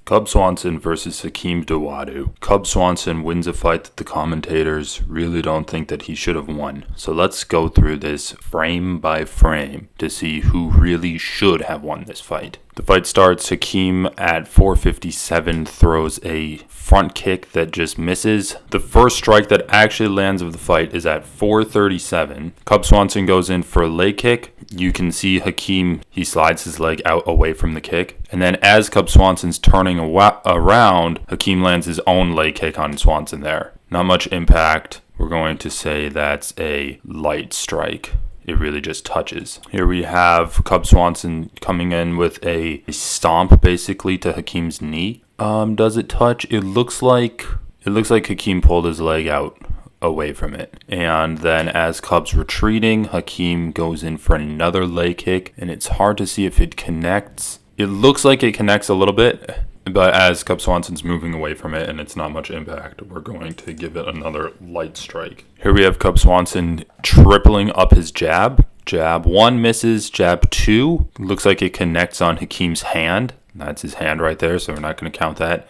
Cub Swanson versus Hakeem Dawodu. Cub Swanson wins a fight that the commentators really don't think that he should have won. So let's go through this frame by frame to see who really should have won this fight. The fight starts. Hakeem at 457 throws a front kick that just misses. The first strike that actually lands of the fight is at 437. Cub Swanson goes in for a leg kick. You can see Hakeem, he slides his leg out away from the kick. And then as Cub Swanson's turning around, Hakeem lands his own leg kick on Swanson there. Not much impact. We're going to say that's a light strike. It really just touches. Here we have Cub Swanson coming in with a stomp basically to Hakeem's knee. Does it touch? It looks like Hakeem pulled his leg out away from it. And then as Cub's retreating, Hakeem goes in for another leg kick, and it's hard to see if it connects. It looks like it connects a little bit, but as Cub Swanson's moving away from it and it's not much impact, we're going to give it another light strike. Here we have Cub Swanson tripling up his jab. Jab 1 misses, jab 2 looks like it connects on Hakeem's hand. That's his hand right there, so we're not going to count that.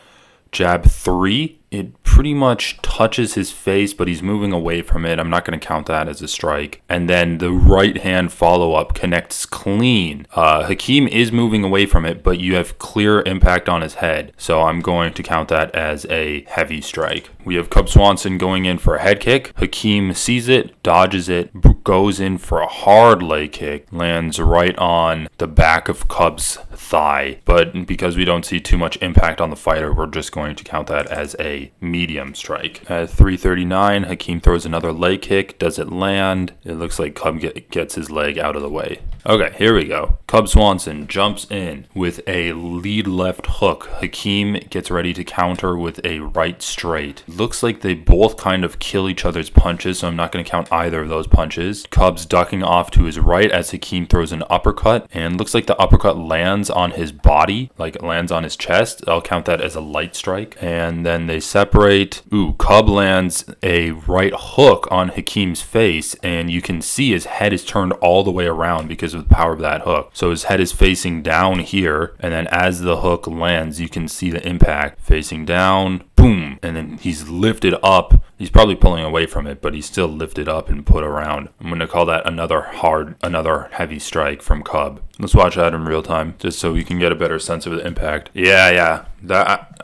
Jab 3, it pretty much touches his face, but he's moving away from it. I'm not going to count that as a strike. And then the right hand follow-up connects clean. Hakeem is moving away from it, but you have clear impact on his head. So I'm going to count that as a heavy strike. We have Cub Swanson going in for a head kick. Hakeem sees it, dodges it, goes in for a hard leg kick, lands right on the back of Cub's thigh. But because we don't see too much impact on the fighter, we're just going to count that as a medium strike. At 339, Hakeem throws another leg kick. Does it land? It looks like Cub gets his leg out of the way. Okay, here we go. Cub Swanson jumps in with a lead left hook. Hakeem gets ready to counter with a right straight. Looks like they both kind of kill each other's punches, so I'm not going to count either of those punches. Cub's ducking off to his right as Hakeem throws an uppercut, and looks like the uppercut lands on his body, like it lands on his chest. I'll count that as a light strike. And then they separate. Cub lands a right hook on Hakeem's face, and you can see his head is turned all the way around because of the power of that hook. So his head is facing down here, and then as the hook lands, you can see the impact facing down, boom, and then he's lifted up. He's probably pulling away from it, but he's still lifted up and put around. I'm going to call that another heavy strike from Cub. Let's watch that in real time, just so we can get a better sense of the impact. Yeah.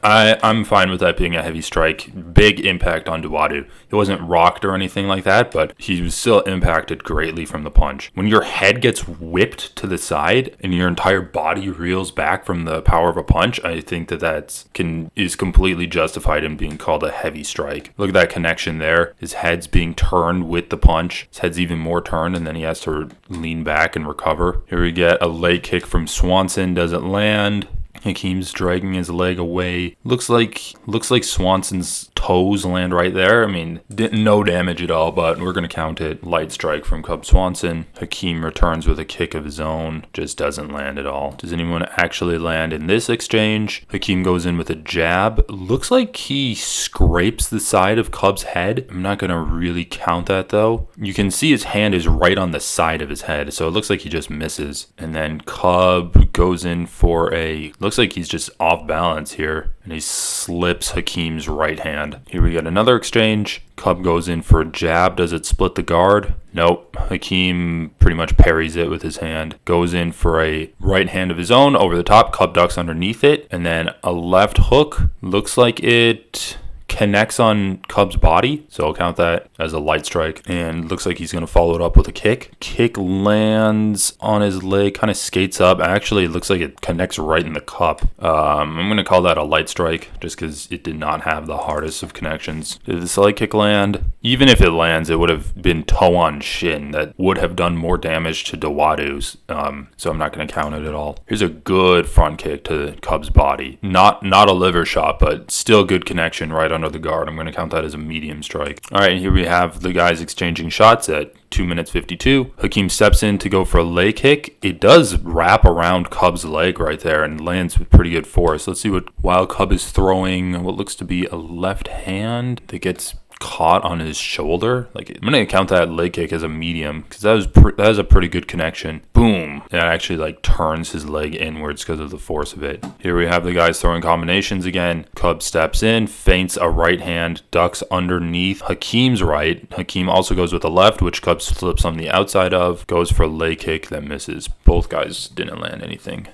I'm fine with that being a heavy strike. Big impact on Dawodu. It wasn't rocked or anything like that, but he was still impacted greatly from the punch. When your head gets whipped to the side and your entire body reels back from the power of a punch, I think that is completely justified in being called a heavy strike. Look at that connection there. His head's being turned with the punch. His head's even more turned, and then he has to lean back and recover. Here we get a leg kick from Swanson. Doesn't land. Hakeem's dragging his leg away. Looks like Swanson's toes land right there. I mean, no damage at all, but we're going to count it. Light strike from Cub Swanson. Hakeem returns with a kick of his own. Just doesn't land at all. Does anyone actually land in this exchange? Hakeem goes in with a jab. Looks like he scrapes the side of Cub's head. I'm not going to really count that though. You can see his hand is right on the side of his head, so it looks like he just misses. And then Cub goes in for looks like he's just off balance here, and he slips Hakeem's right hand. Here we get another exchange. Cub goes in for a jab. Does it split the guard? Nope. Hakeem pretty much parries it with his hand. Goes in for a right hand of his own over the top. Cub ducks underneath it, and then a left hook. Looks like it connects on Cub's body, so I'll count that as a light strike. And looks like he's going to follow it up with a kick. Kick lands on his leg, kind of skates up. Actually, it looks like it connects right in the cup. I'm going to call that a light strike just because it did not have the hardest of connections. Did this light kick land? Even if it lands, it would have been toe on shin. That would have done more damage to Dawodu's, so I'm not going to count it at all. Here's a good front kick to Cub's body. Not a liver shot, but still good connection right under the guard. I'm going to count that as a medium strike. All right, here we have the guys exchanging shots at 2 minutes 52. Hakeem steps in to go for a leg kick. It does wrap around Cub's leg right there and lands with pretty good force. Let's see while Cub is throwing what looks to be a left hand that gets caught on his shoulder. Like, I'm gonna count that leg kick as a medium because that was a pretty good connection. Boom. It actually like turns his leg inwards because of the force of it. Here we have the guys throwing combinations again. Cub steps in, feints a right hand, ducks underneath Hakeem's right. Hakeem also goes with the left, which Cub slips on the outside of, goes for a leg kick that misses. Both guys didn't land anything.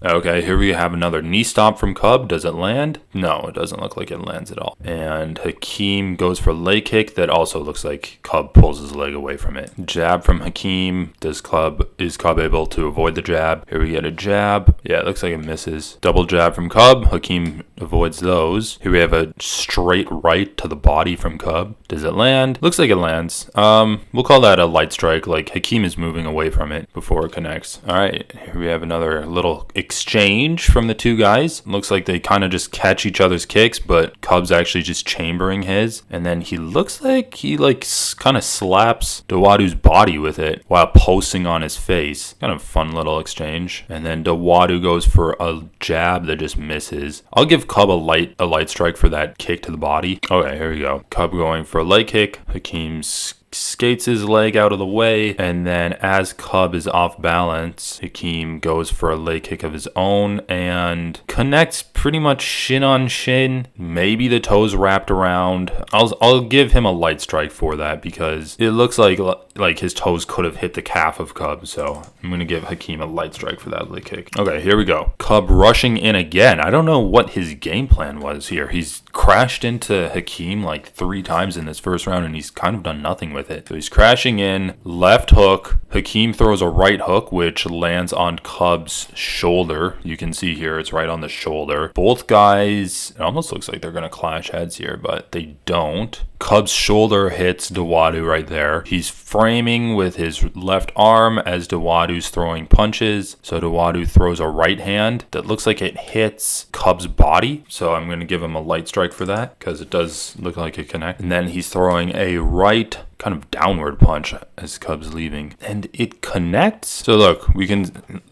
Okay, here we have another knee stomp from Cub. Does it land? No, it doesn't look like it lands at all. And Hakeem goes for a leg kick that also looks like Cub pulls his leg away from it. Jab from Hakeem. Is Cub able to avoid the jab? Here we get a jab. Yeah, it looks like it misses. Double jab from Cub. Hakeem avoids those. Here we have a straight right to the body from Cub. Does it land? Looks like it lands. We'll call that a light strike. Like, Hakeem is moving away from it before it connects. All right, here we have another little exchange from the two guys. Looks like they kind of just catch each other's kicks, but Cub's actually just chambering his. And then he looks like he kind of slaps Dawodu's body with it while posting on his face. Kind of fun little exchange. And then Dawodu goes for a jab that just misses. I'll give Cub a light strike for that kick to the body. Okay, here we go. Cub going for a leg kick. Hakeem skates his leg out of the way, and then as Cub is off balance, Hakeem goes for a leg kick of his own and connects pretty much shin on shin. Maybe the toes wrapped around. I'll give him a light strike for that because it looks like his toes could have hit the calf of Cub, so I'm gonna give Hakeem a light strike for that leg kick. Okay, here we go. Cub rushing in again. I don't know what his game plan was here. He's crashed into Hakeem like 3 times in this first round, and he's kind of done nothing with it. So he's crashing in, left hook. Hakeem throws a right hook, which lands on Cub's shoulder. You can see here it's right on the shoulder. Both guys, it almost looks like they're going to clash heads here, but they don't. Cub's shoulder hits Dawodu right there. He's framing with his left arm as Dawodu's throwing punches. So Dawodu throws a right hand that looks like it hits Cub's body. So I'm going to give him a light strike for that because it does look like it connects. And then he's throwing a right kind of downward punch as Cub's leaving, and it connects. So look,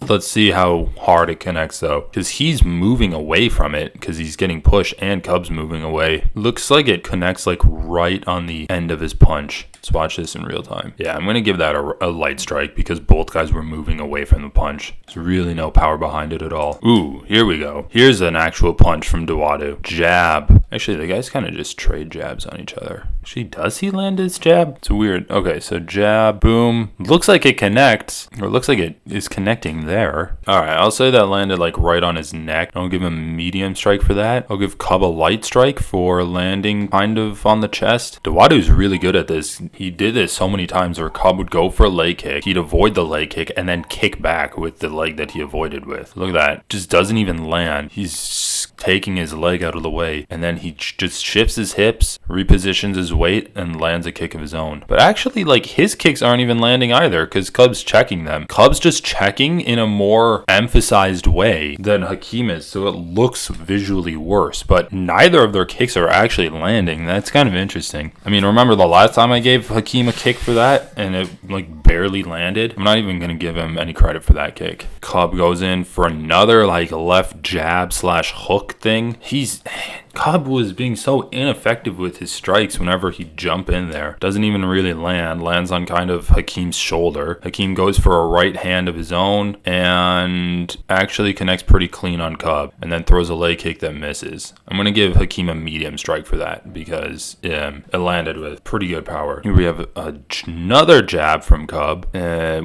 let's see how hard it connects though, because he's moving away from it because he's getting pushed and Cub's moving away. Looks like it connects like right on the end of his punch. Let's watch this in real time. Yeah, I'm gonna give that a light strike because both guys were moving away from the punch. There's really no power behind it at all. Ooh, here we go. Here's an actual punch from Dawodu. Jab. Actually, the guys kind of just trade jabs on each other. Actually, does he land his jab? It's weird. Okay, so jab, boom. Looks like it connects, or looks like it is connecting there. All right, I'll say that landed like right on his neck. I'll give him a medium strike for that. I'll give Cub a light strike for landing kind of on the chest. Dawodu's really good at this. He did this so many times where Cub would go for a leg kick, he'd avoid the leg kick, and then kick back with the leg that he avoided with. Look at that. Just doesn't even land. He's taking his leg out of the way, and then he just shifts his hips, repositions his weight, and lands a kick of his own. But actually, like, his kicks aren't even landing either because Cub's checking them. Cub's just checking in a more emphasized way than Hakeem is, so it looks visually worse. But neither of their kicks are actually landing. That's kind of interesting. I mean, remember the last time I gave Hakeem a kick for that, and it like barely landed? I'm not even gonna give him any credit for that kick. Cub goes in for another like left jab slash hook thing. Cub was being so ineffective with his strikes whenever he'd jump in there. Doesn't even really land. Lands on kind of Hakeem's shoulder. Hakeem goes for a right hand of his own and actually connects pretty clean on Cub and then throws a leg kick that misses. I'm going to give Hakeem a medium strike for that because it landed with pretty good power. Here we have another jab from Cub,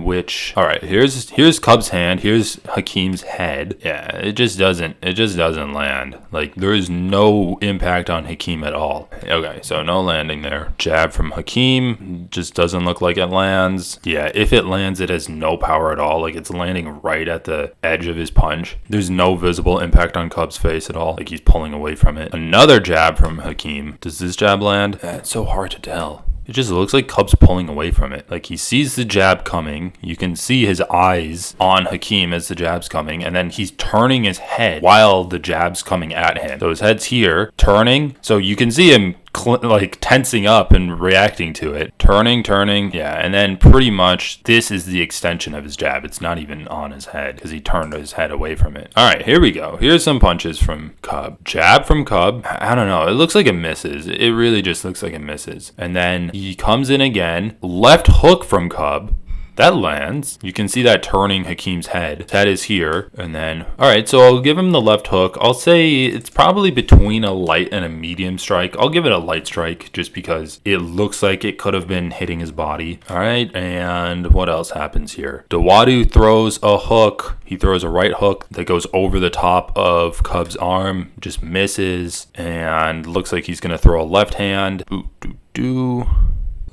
which, all right, here's Cub's hand. Here's Hakeem's head. Yeah, it just doesn't land. Like, there is no impact on Hakeem at all. Okay, so no landing there. Jab from Hakeem just doesn't look like it lands. Yeah, if it lands, it has no power at all. Like, it's landing right at the edge of his punch. There's no visible impact on Cub's face at all. Like, he's pulling away from it. Another jab from Hakeem. Does this jab land? It's so hard to tell. It just looks like Cub's pulling away from it. Like, he sees the jab coming. You can see his eyes on Hakeem as the jab's coming. And then he's turning his head while the jab's coming at him. So his head's here, turning. So you can see him like tensing up and reacting to it. Turning. Yeah, and then pretty much this is the extension of his jab. It's not even on his head because he turned his head away from it. All right, here we go. Here's some punches from Cub. Jab from Cub. I don't know. It looks like it misses. It really just looks like it misses. And then he comes in again. Left hook from Cub. That lands. You can see that turning Hakeem's head. His head is here. And then, all right, so I'll give him the left hook. I'll say it's probably between a light and a medium strike. I'll give it a light strike just because it looks like it could have been hitting his body. All right, and what else happens here? Dawodu throws a hook. He throws a right hook that goes over the top of Cub's arm, just misses, and looks like he's going to throw a left hand.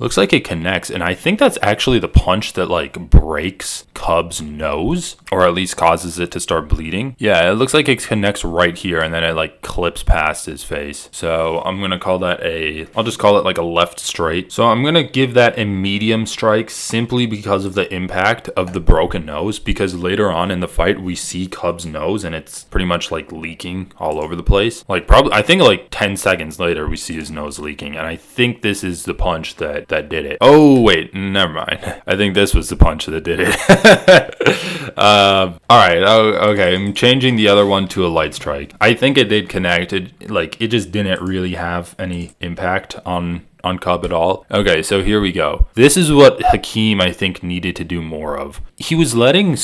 Looks like it connects, and I think that's actually the punch that like breaks Cub's nose, or at least causes it to start bleeding. Yeah, it looks like it connects right here, and then it like clips past his face. So I'm gonna call that I'll just call it like a left straight. So I'm gonna give that a medium strike simply because of the impact of the broken nose, because later on in the fight we see Cub's nose and it's pretty much like leaking all over the place. Like probably, I think like 10 seconds later we see his nose leaking, and I think this is the punch that did it. Oh wait, never mind. I think this was the punch that did it. All right. Okay. I'm changing the other one to a light strike. I think it did connect. It just didn't really have any impact on Cub at all. Okay, so here we go. This is what Hakeem, I think, needed to do more of. He was letting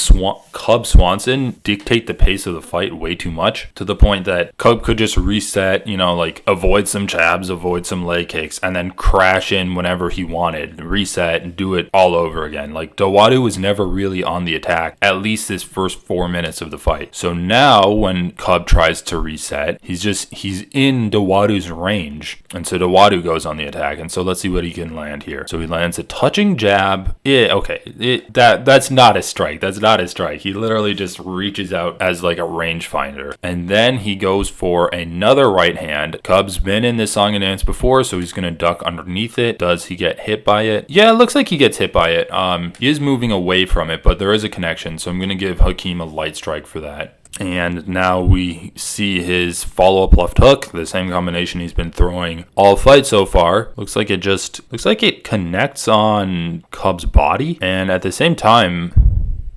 Cub Swanson dictate the pace of the fight way too much, to the point that Cub could just reset, like avoid some jabs, avoid some leg kicks, and then crash in whenever he wanted, reset, and do it all over again. Like, Dawodu was never really on the attack, at least this first 4 minutes of the fight. So now, when Cub tries to reset, he's in Dawodu's range, and so Dawodu goes on the attack. And so let's see what he can land here. So he lands a touching jab. Yeah, okay. That's not a strike. That's not a strike. He literally just reaches out as like a rangefinder. And then he goes for another right hand. Cub's been in this song and dance before, so he's going to duck underneath it. Does he get hit by it? Yeah, it looks like he gets hit by it. He is moving away from it, but there is a connection. So I'm going to give Hakeem a light strike for that. And now we see his follow-up left hook, the same combination he's been throwing all fight so far. Looks like it connects on Cub's body, and at the same time,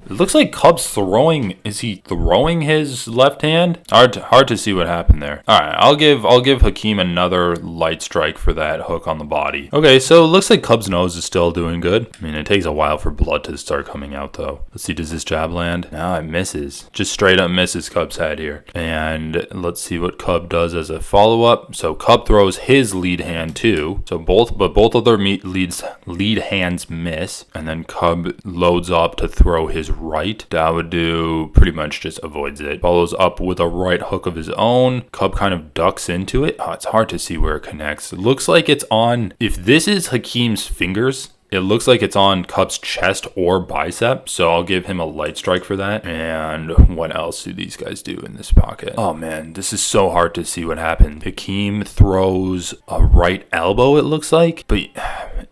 it looks like Cub's throwing. Is he throwing his left hand? Hard to see what happened there. All right, I'll give Hakeem another light strike for that hook on the body. Okay, so it looks like Cub's nose is still doing good. I mean, it takes a while for blood to start coming out, though. Let's see, does this jab land? No, it misses. Just straight up misses Cub's head here. And let's see what Cub does as a follow-up. So Cub throws his lead hand too. So both of their lead hands miss, and then Cub loads up to throw his right. Dawodu pretty much just avoids it. Follows up with a right hook of his own. Cub kind of ducks into it. Oh, it's hard to see where it connects. It looks like it's on, if this is Hakeem's fingers, it looks like it's on Cub's chest or bicep, so I'll give him a light strike for that. And what else do these guys do in this pocket? Oh man, this is so hard to see what happened. Hakeem throws a right elbow, it looks like, but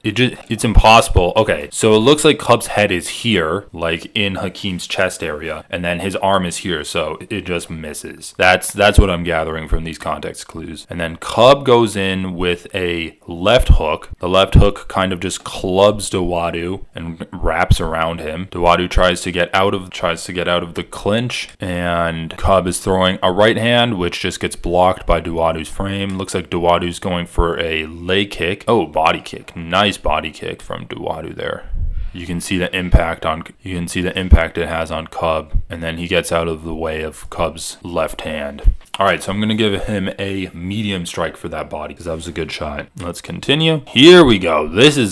it's impossible. Okay, so it looks like Cub's head is here, like in Hakeem's chest area, and then his arm is here, so it just misses. That's what I'm gathering from these context clues. And then Cub goes in with a left hook. The left hook kind of just clubs Dawodu and wraps around him. Dawodu tries to get out of the clinch, and Cub is throwing a right hand, which just gets blocked by Dawodu's frame. Looks like Dawodu's going for a leg kick. Oh, body kick. Nice body kick from Dawodu there. You can see the impact it has on Cub, and then he gets out of the way of Cub's left hand. All right, so I'm going to give him a medium strike for that body because that was a good shot. Let's continue. Here we go. This is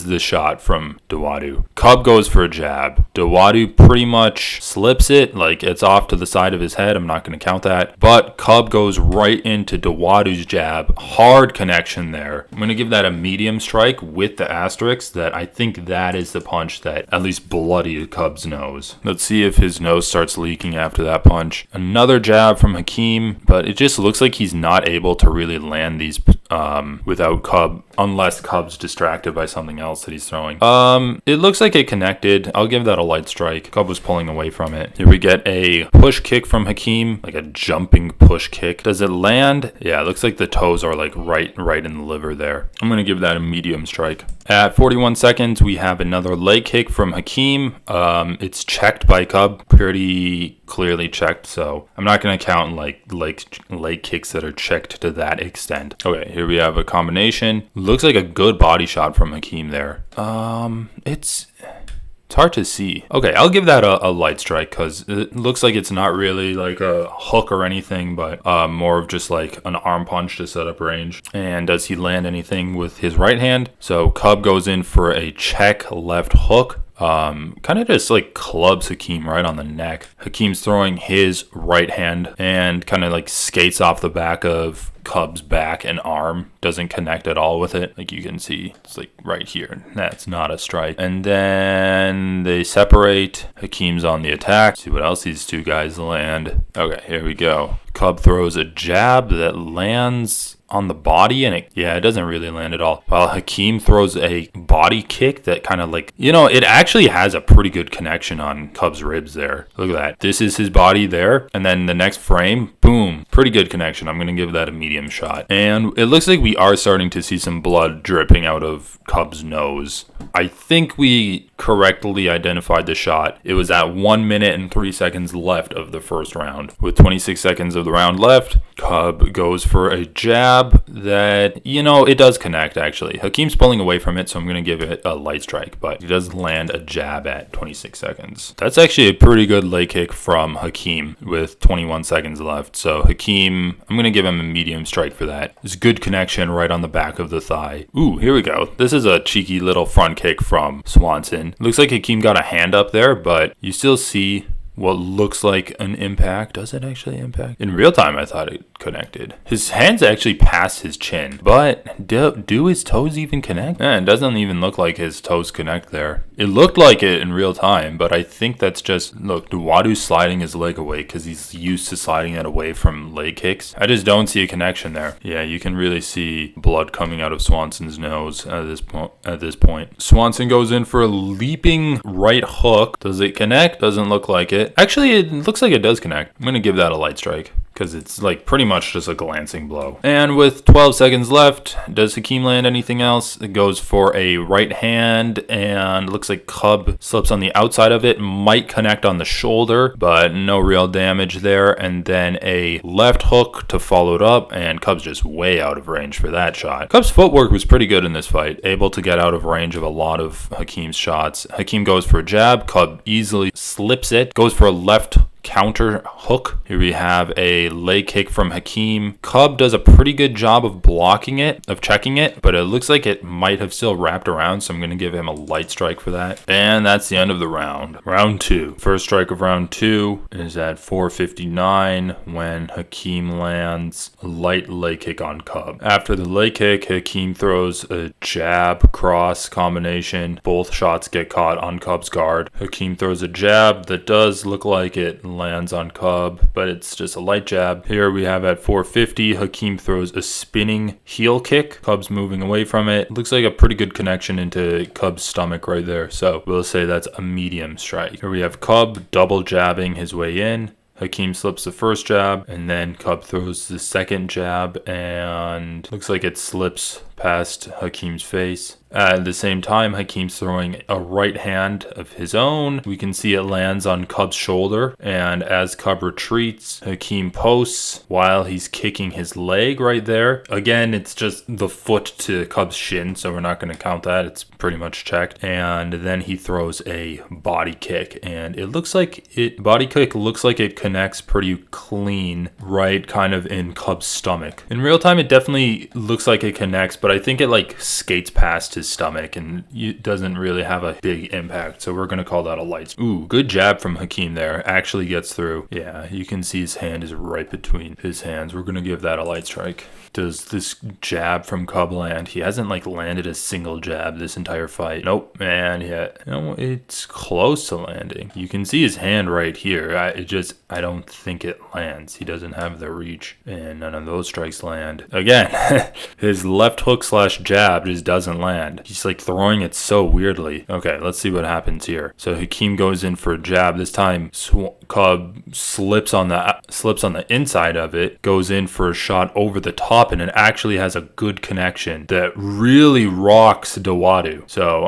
the shot from Dawodu. Cub goes for a jab. Dawodu pretty much slips it, like it's off to the side of his head. I'm not going to count that. But Cub goes right into Dawodu's jab. Hard connection there. I'm going to give that a medium strike with the asterisk that I think that is the punch that at least bloodied Cub's nose. Let's see if his nose starts leaking after that punch. Another jab from Hakeem, but it just looks like he's not able to really land these without Cub, unless Cub's distracted by something else that he's throwing. It looks like it connected. I'll give that a light strike. Cub was pulling away from it. Here we get a push kick from Hakeem, like a jumping push kick. Does it land? Yeah, it looks like the toes are like right in the liver there. I'm gonna give that a medium strike. At 41 seconds, we have another leg kick from Hakeem. It's checked by Cub, pretty clearly checked, so I'm not going to count like leg kicks that are checked to that extent. Okay, here we have a combination. Looks like a good body shot from Hakeem there. It's hard to see. Okay, I'll give that a light strike because it looks like it's not really like a hook or anything, but more of just like an arm punch to set up range. And does he land anything with his right hand? So Cub goes in for a check left hook. Kind of just like clubs Hakeem right on the neck. Hakeem's throwing his right hand and kind of like skates off the back of Cub's back and arm. Doesn't connect at all with it. Like you can see, it's like right here. That's not a strike. And then they separate. Hakeem's on the attack. See what else these two guys land. Okay, here we go. Cub throws a jab that lands on the body, and it doesn't really land at all. While Hakeem throws a body kick that kind of like, it actually has a pretty good connection on Cub's ribs there. Look at that. This is his body there, and then the next frame, boom, pretty good connection. I'm going to give that a medium shot. And it looks like we are starting to see some blood dripping out of Cub's nose. I think we correctly identified the shot. It was at 1 minute and 3 seconds left of the first round. With 26 seconds of the round left, Cub goes for a jab that, it does connect actually. Hakeem's pulling away from it, so I'm going to give it a light strike, but he does land a jab at 26 seconds. That's actually a pretty good leg kick from Hakeem with 21 seconds left. So Hakeem, I'm going to give him a medium strike for that. It's good connection right on the back of the thigh. Ooh, here we go. This is a cheeky little front kick from Swanson. Looks like Hakeem got a hand up there, but you still see what looks like an impact. Does it actually impact? In real time, I thought it connected. His hands actually passed his chin, but do his toes even connect? It doesn't even look like his toes connect there. It looked like it in real time, but I think that's just, look, Dawodu's sliding his leg away because he's used to sliding it away from leg kicks. I just don't see a connection there. Yeah, you can really see blood coming out of Swanson's nose at this point. Swanson goes in for a leaping right hook. Does it connect? Doesn't look like it. Actually, it looks like it does connect. I'm going to give that a light strike because it's like pretty much just a glancing blow. And with 12 seconds left, does Hakeem land anything else? It goes for a right hand and looks like Cub slips on the outside of it. Might connect on the shoulder, but no real damage there. And then a left hook to follow it up, and Cub's just way out of range for that shot. Cub's footwork was pretty good in this fight, able to get out of range of a lot of Hakeem's shots. Hakeem goes for a jab. Cub easily slips it, goes for a left counter hook. Here we have a leg kick from Hakeem. Cub does a pretty good job of blocking it, of checking it, but it looks like it might have still wrapped around, so I'm going to give him a light strike for that. And that's the end of the round. Round 2. First strike of round 2 is at 4:59 when Hakeem lands a light leg kick on Cub. After the leg kick, Hakeem throws a jab cross combination. Both shots get caught on Cub's guard. Hakeem throws a jab that does look like it lands on Cub, but it's just a light jab. Here we have at 4:50, Hakeem throws a spinning heel kick. Cub's moving away from it. Looks like a pretty good connection into Cub's stomach right there, so we'll say that's a medium strike. Here we have Cub double jabbing his way in. Hakeem slips the first jab, and then Cub throws the second jab, and looks like it slips past Hakeem's face. At the same time, Hakeem's throwing a right hand of his own. We can see it lands on Cub's shoulder, and as Cub retreats, Hakeem posts while he's kicking his leg right there. Again, it's just the foot to Cub's shin, so we're not going to count that. It's pretty much checked. And then he throws a body kick, and it looks like body kick looks like it connects pretty clean right kind of in Cub's stomach. In real time, it definitely looks like it connects, but I think it like skates past his his stomach, and it doesn't really have a big impact. So we're going to call that a light strike. Ooh, good jab from Hakeem there. Actually gets through. Yeah, you can see his hand is right between his hands. We're going to give that a light strike. Does this jab from Cub land? He hasn't like landed a single jab this entire fight. Nope, man. Yeah, no, it's close to landing. You can see his hand right here. I don't think it lands. He doesn't have the reach, and none of those strikes land. Again, his left hook / jab just doesn't land. He's like throwing it so weirdly. Okay, let's see what happens here. So Hakeem goes in for a jab. This time, Cub slips on the inside of it, goes in for a shot over the top, and it actually has a good connection that really rocks Dawodu. So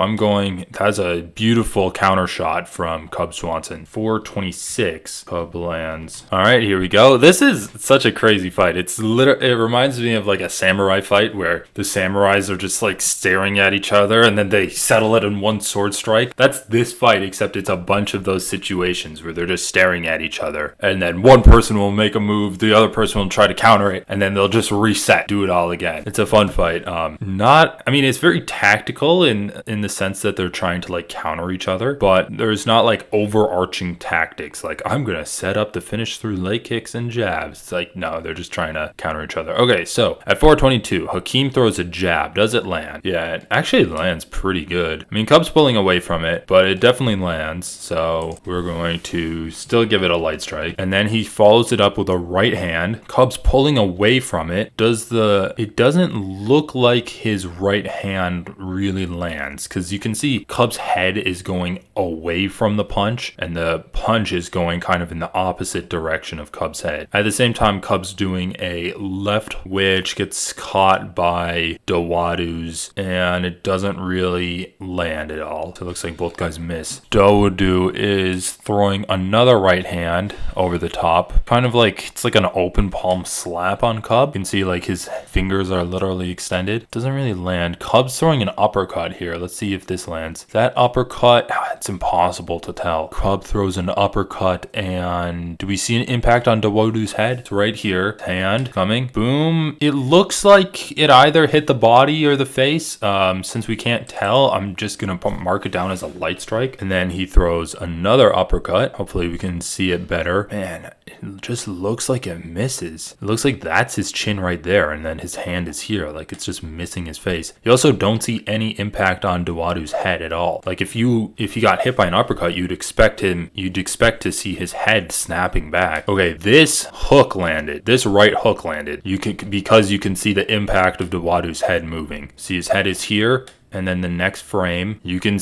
that's a beautiful counter shot from Cub Swanson. 426. Cub lands. All right, here we go. This is such a crazy fight. It reminds me of like a samurai fight where the samurais are just like staring at each other and then they settle it in one sword strike. That's this fight, except it's a bunch of those situations where they're just staring at each other, and then one person will make a move, the other person will try to counter it, and then they'll just reset, do it all again. It's a fun fight. It's very tactical in the sense that they're trying to like counter each other, but there's not like overarching tactics like I'm gonna set up the finish through leg kicks and jabs. It's like, no, they're just trying to counter each other. Okay, so at 422, Hakeem throws a jab. Does it land? Yeah, it actually lands pretty good. I mean, Cub's pulling away from it, but it definitely lands, so we're going to still give it a light strike. And then he follows it up with a right hand. Cub's pulling away from it. It doesn't look like his right hand really lands, because you can see Cub's head is going away from the punch, and the punch is going kind of in the opposite direction of Cub's head. At the same time, Cub's doing a left, which gets caught by Dawodu's, and it doesn't really land at all. So it looks like both guys miss. Dawodu is throwing another right hand over the top, kind of like it's like an open palm slap on Cub. You can see like his fingers are literally extended. Doesn't really land. Cub's throwing an uppercut here. Let's see if this lands. That uppercut, it's impossible to tell. Cub throws an uppercut, and do we see an impact on Dawodu's head? It's right here. Hand coming. Boom. It looks like it either hit the body or the face. Since we can't tell, I'm just gonna mark it down as a light strike. And then he throws another uppercut. Hopefully we can see it better. Man, it just looks like it misses. It looks like that's his chin right there, and then his hand is here. Like it's just missing his face. You also don't see any impact on Dawodu's head at all. Like if he got hit by an uppercut, you'd expect to see his head snapping back. Okay, this hook landed. This right hook landed. Because you can see the impact of Dawodu's head moving. See, his head is here. And then the next frame, you can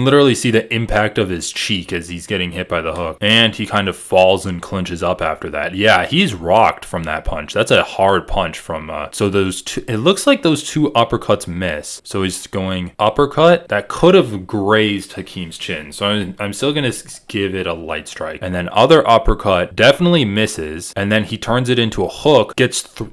literally see the impact of his cheek as he's getting hit by the hook. And he kind of falls and clinches up after that. Yeah, he's rocked from that punch. That's a hard punch from, so those two, it looks like those two uppercuts miss. So he's going uppercut. That could have grazed Hakeem's chin. So I'm still going to give it a light strike. And then other uppercut definitely misses. And then he turns it into a hook.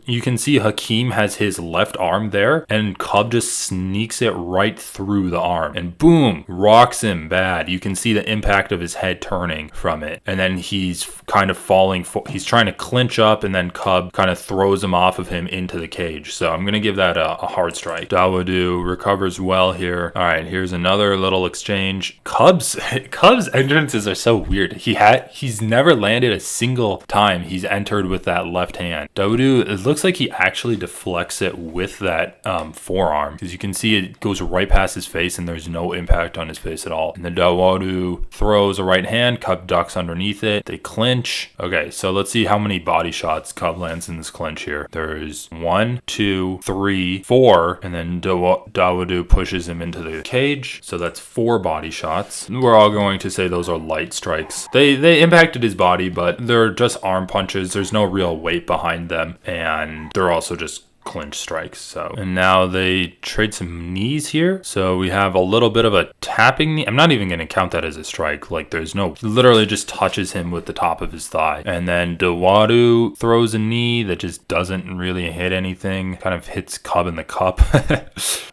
You can see Hakeem has his left arm there. And Cub just sneaks it right through the arm, and boom, rocks him bad. You can see the impact of his head turning from it, and then he's kind of falling. He's trying to clinch up, and then Cub kind of throws him off of him into the cage. So I'm gonna give that a hard strike. Dawodu recovers well here. All right, here's another little exchange. Cub's entrances are so weird. He's never landed a single time he's entered with that left hand. Dawodu, it looks like he actually deflects it with that forearm, because you can see it goes right past his face and there's no impact on his face at all. And then Dawodu throws a right hand. Cub ducks underneath it. They clinch. Okay, so let's see how many body shots Cub lands in this clinch here. There's 1, 2, 3, 4, and then Dawodu pushes him into the cage. So that's 4 body shots. We're all going to say those are light strikes. They impacted his body, but they're just arm punches. There's no real weight behind them, and they're also just clinch strikes. So, and now they trade some knees here. So we have a little bit of a tapping knee. I'm not even going to count that as a strike. Like there's no, literally just touches him with the top of his thigh. And then Dawodu throws a knee that just doesn't really hit anything. Kind of hits Cub in the cup.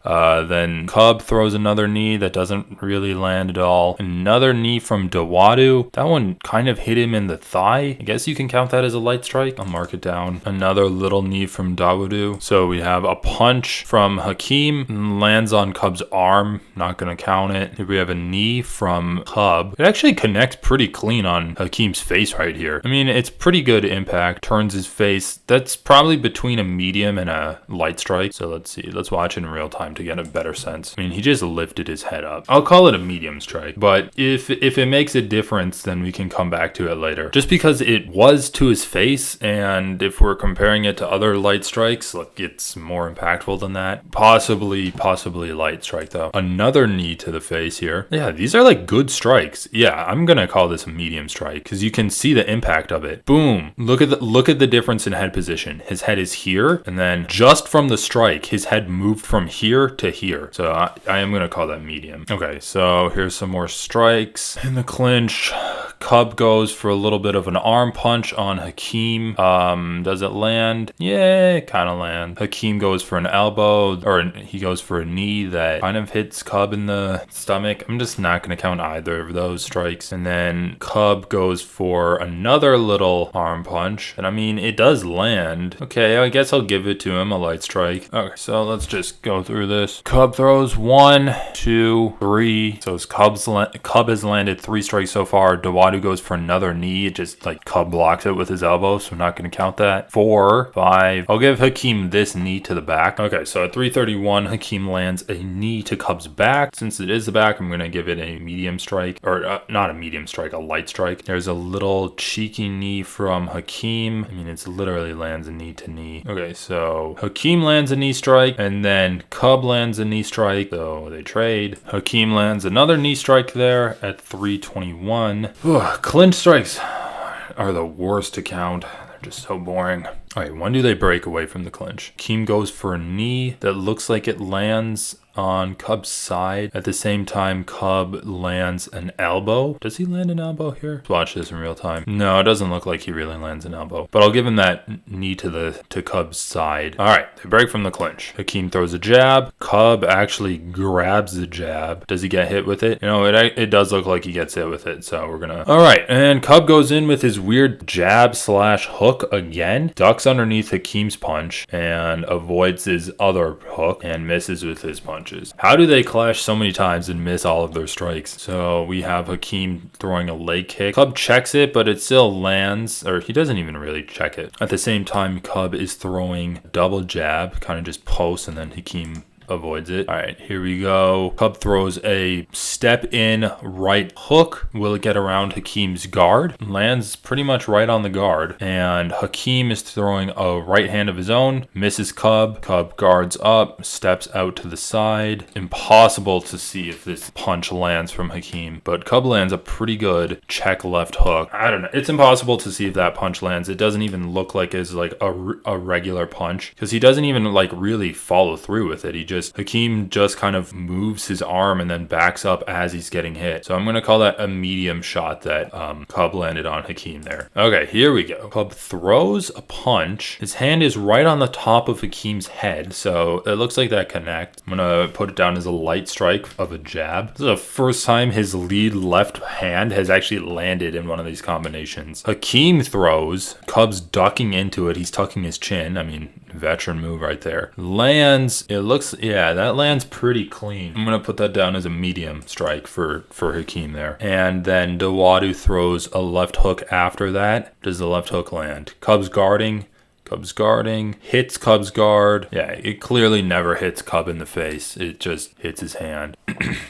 Then Cub throws another knee that doesn't really land at all. Another knee from Dawodu. That one kind of hit him in the thigh. I guess you can count that as a light strike. I'll mark it down. Another little knee from Dawodu. Dawodu. So we have a punch from Hakeem, lands on Cub's arm, not gonna count it. Here we have a knee from Cub. It actually connects pretty clean on Hakeem's face right here. I mean, it's pretty good impact, turns his face. That's probably between a medium and a light strike. So let's see, let's watch it in real time to get a better sense. I mean, he just lifted his head up. I'll call it a medium strike, but if it makes a difference, then we can come back to it later. Just because it was to his face, and if we're comparing it to other light strikes, look, it's more impactful than that. Possibly a light strike though. Another knee to the face here. Yeah, these are like good strikes. Yeah, I'm gonna call this a medium strike because you can see the impact of it. Boom. Look at the difference in head position. His head is here, and then just from the strike, his head moved from here to here. So I am gonna call that medium. Okay, so here's some more strikes in the clinch. Cub goes for a little bit of an arm punch on Hakeem. Does it land? Yeah, it kind of lands. Hakeem goes for an elbow, or he goes for a knee that kind of hits Cub in the stomach. I'm just not going to count either of those strikes. And then Cub goes for another little arm punch. And I mean, it does land. Okay, I guess I'll give it to him, a light strike. Okay, so let's just go through this. Cub throws 1, 2, 3. So Cub has landed 3 strikes so far. Dawodu goes for another knee. It just like Cub blocks it with his elbow, so I'm not going to count that. 4, 5. I'll give Hakeem this knee to the back. Okay, so at 331, Hakeem lands a knee to Cub's back. Since it is the back, I'm going to give it a medium strike, or not a medium strike, a light strike. There's a little cheeky knee from Hakeem. I mean, it's literally lands a knee to knee. Okay, so Hakeem lands a knee strike, and then Cub lands a knee strike, so they trade. Hakeem lands another knee strike there at 321. Clinch strikes are the worst to count. They're just so boring. All right, when do they break away from the clinch? Hakeem goes for a knee that looks like it lands on Cub's side. At the same time, Cub lands an elbow. Does he land an elbow here? Let's watch this in real time. No, it doesn't look like he really lands an elbow, but I'll give him that knee to Cub's side. All right, they break from the clinch. Hakeem throws a jab. Cub actually grabs the jab. Does he get hit with it? You know, it does look like he gets hit with it, so we're gonna... All right, and Cub goes in with his weird jab / hook again. Ducks underneath Hakeem's punch and avoids his other hook and misses with his punch. How do they clash so many times and miss all of their strikes? So we have Hakeem throwing a leg kick. Cub checks it, but it still lands, or he doesn't even really check it. At the same time, Cub is throwing double jab, kind of just posts, and then Hakeem avoids it. All right, here we go. Cub throws a step in right hook. Will it get around Hakeem's guard? Lands pretty much right on the guard. And Hakeem is throwing a right hand of his own. Misses Cub. Cub guards up, steps out to the side. Impossible to see if this punch lands from Hakeem, but Cub lands a pretty good check left hook. I don't know. It's impossible to see if that punch lands. It doesn't even look like it's like a regular punch because he doesn't even like really follow through with it. Hakeem just kind of moves his arm and then backs up as he's getting hit. So I'm going to call that a medium shot that Cub landed on Hakeem there. Okay, here we go. Cub throws a punch. His hand is right on the top of Hakeem's head, so it looks like that connects. I'm going to put it down as a light strike of a jab. This is the first time his lead left hand has actually landed in one of these combinations. Hakeem throws. Cub's ducking into it. He's tucking his chin. I mean, veteran move right there. Lands. It looks, yeah, that lands pretty clean. I'm going to put that down as a medium strike for Hakeem there. And then Dawodu throws a left hook after that. Does the left hook land? Cub's guarding. Hits Cub's guard. Yeah, it clearly never hits Cub in the face. It just hits his hand.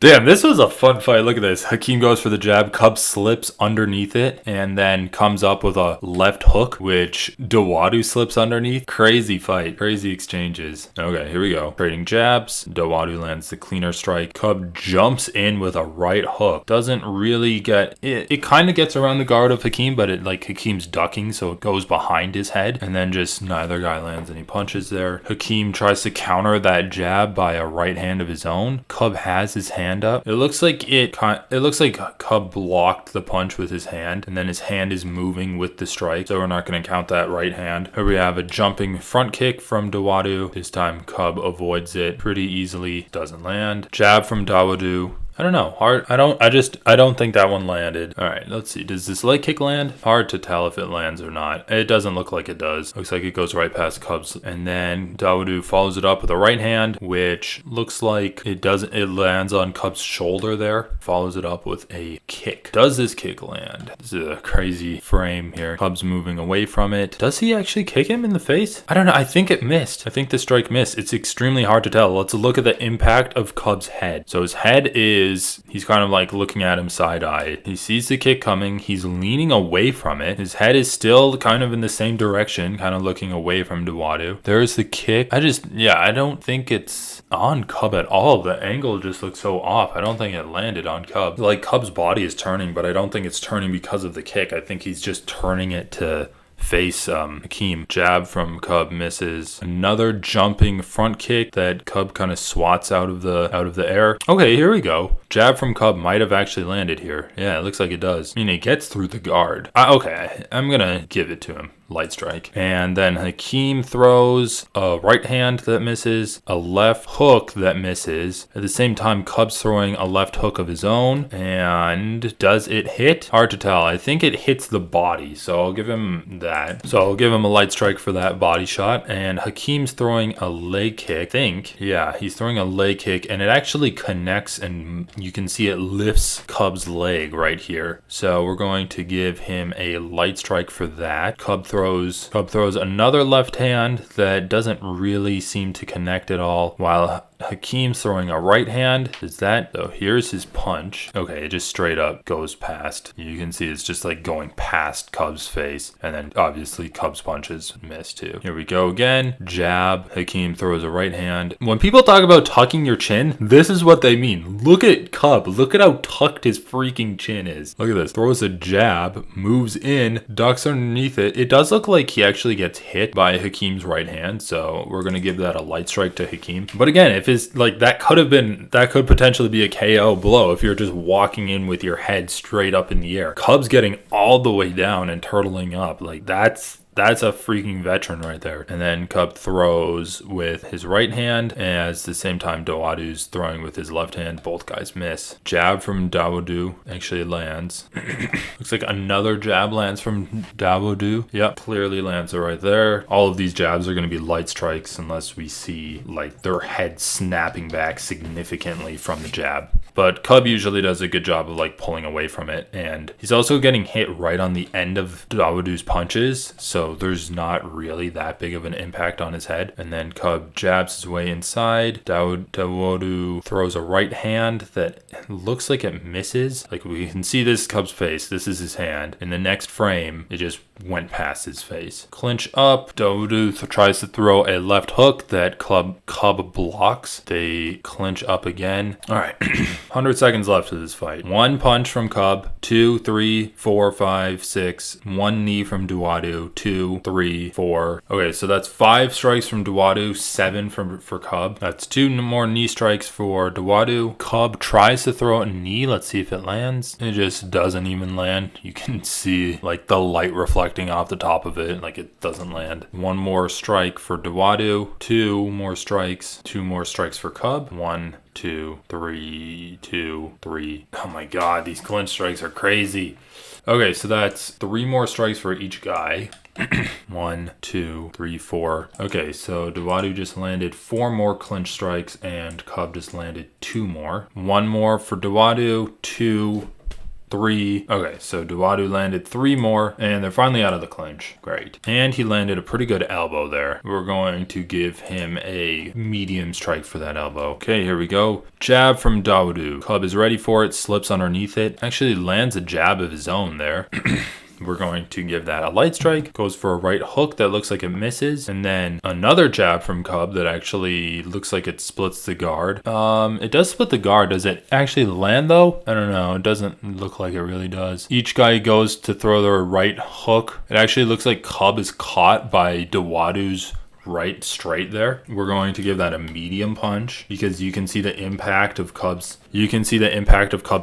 Damn, this was a fun fight. Look at this. Hakeem goes for the jab. Cub slips underneath it and then comes up with a left hook, which Dawodu slips underneath. Crazy fight. Crazy exchanges. Okay, here we go. Trading jabs. Dawodu lands the cleaner strike. Cub jumps in with a right hook. Doesn't really get... It kind of gets around the guard of Hakeem, but it like Hakeem's ducking, so it goes behind his head and then just neither guy lands any punches there. Hakeem tries to counter that jab by a right hand of his own. Cub has his hand up. It looks like Cub blocked the punch with his hand, and then his hand is moving with the strike, so we're not going to count that right hand. Here we have a jumping front kick from Dawodu. This time Cub avoids it pretty easily. Doesn't land. Jab from Dawodu. I don't know. Hard. I don't think that one landed. All right, let's see. Does this leg kick land? Hard to tell if it lands or not. It doesn't look like it does. Looks like it goes right past Cub's. And then Dawodu follows it up with a right hand, which looks like it doesn't. It lands on Cub's shoulder there. Follows it up with a kick. Does this kick land? This is a crazy frame here. Cub's moving away from it. Does he actually kick him in the face? I don't know. I think it missed. I think the strike missed. It's extremely hard to tell. Let's look at the impact of Cub's head. So his head is, he's kind of like looking at him side-eyed. He sees the kick coming. He's leaning away from it. His head is still kind of in the same direction, kind of looking away from Dawodu. There's the kick. I don't think it's on Cub at all. The angle just looks so off. I don't think it landed on Cub. Like Cub's body is turning, but I don't think it's turning because of the kick. I think he's just turning it to face Hakeem. Jab from Cub misses. Another jumping front kick that Cub kind of swats out of the air. Okay, here we go. Jab from Cub might have actually landed here. Yeah, it looks like it does. I mean, it gets through the guard. Okay, I'm gonna give it to him. Light strike. And then Hakeem throws a right hand that misses, a left hook that misses. At the same time, Cub's throwing a left hook of his own. And does it hit? Hard to tell. I think it hits the body, so I'll give him that. So I'll give him a light strike for that body shot. And Hakeem's throwing a leg kick. He's throwing a leg kick, and it actually connects, and you can see it lifts Cub's leg right here. So we're going to give him a light strike for that. Cub throws another left hand that doesn't really seem to connect at all, while Hakeem's throwing a right hand. So here's his punch. Okay, it just straight up goes past. You can see it's just like going past Cub's face. And then obviously Cub's punches missed too. Here we go again. Jab. Hakeem throws a right hand. When people talk about tucking your chin, this is what they mean. Look at Cub. Look at how tucked his freaking chin is. Look at this. Throws a jab, moves in, ducks underneath it. It does look like he actually gets hit by Hakeem's right hand. So we're going to give that a light strike to Hakeem. But again, if that could potentially be a KO blow if you're just walking in with your head straight up in the air. Cub's getting all the way down and turtling up. Like that's a freaking veteran right there. And then Cub throws with his right hand, and at the same time Dawodu's throwing with his left hand. Both guys miss. Jab from Dawodu actually lands. Looks like another jab lands from Dawodu. Yep, clearly lands it right there. All of these jabs are going to be light strikes unless we see like their head snapping back significantly from the jab. But Cub usually does a good job of like pulling away from it, and he's also getting hit right on the end of Dawodu's punches, so there's not really that big of an impact on his head. And then Cub jabs his way inside. Dawodu throws a right hand that looks like it misses. Like we can see this Cub's face. This is his hand. In the next frame, it just went past his face. Clinch up. Dawodu tries to throw a left hook that Cub blocks. They clinch up again. All right. 100 seconds left of this fight. One punch from Cub. 2, 3, 4, 5, 6. One knee from Dawodu. 2, 3, 4. Okay, so that's 5 strikes from Dawodu, 7 for Cub. That's 2 more knee strikes for Dawodu. Cub tries to throw a knee. Let's see if it lands. It just doesn't even land. You can see like the light reflecting off the top of it. Like it doesn't land. 1 more strike for Dawodu. 2 more strikes. 2 more strikes for Cub. 1, 2, 3, 2, 3. Oh my god, these clinch strikes are crazy. Okay, so that's 3 more strikes for each guy. 1, 2, 3, 4. Okay, so Dawodu just landed 4 more clinch strikes, and Cub just landed 2 more. 1 more for Dawodu, 2, 3. Okay, so Dawodu landed 3 more, and they're finally out of the clinch. Great. And he landed a pretty good elbow there. We're going to give him a medium strike for that elbow. Okay, here we go. Jab from Dawodu. Cub is ready for it, slips underneath it. Actually lands a jab of his own there. We're going to give that a light strike. Goes for a right hook that looks like it misses. And then another jab from Cub that actually looks like it splits the guard. It does split the guard. Does it actually land though? I don't know. It doesn't look like it really does. Each guy goes to throw their right hook. It actually looks like Cub is caught by Dawodu's right straight there. We're going to give that a medium punch because you can see the impact of Cub's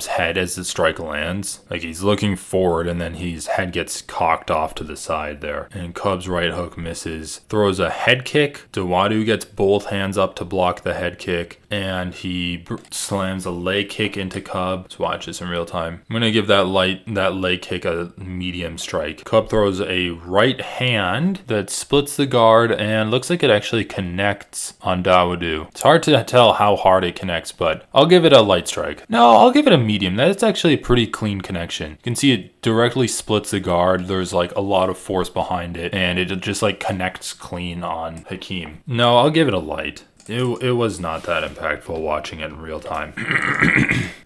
head as the strike lands. Like he's looking forward and then his head gets cocked off to the side there. And Cub's right hook misses. Throws a head kick. Dawodu gets both hands up to block the head kick. and he slams a leg kick into Cub. Let's watch this in real time. I'm gonna give that leg kick a medium strike. Cub throws a right hand that splits the guard and looks like it actually connects on Dawodu. It's hard to tell how hard it connects, but I'll give it a light strike. No, I'll give it a medium. That's actually a pretty clean connection. You can see it directly splits the guard. There's like a lot of force behind it, and it just like connects clean on Hakeem. No, I'll give it a light. It was not that impactful watching it in real time.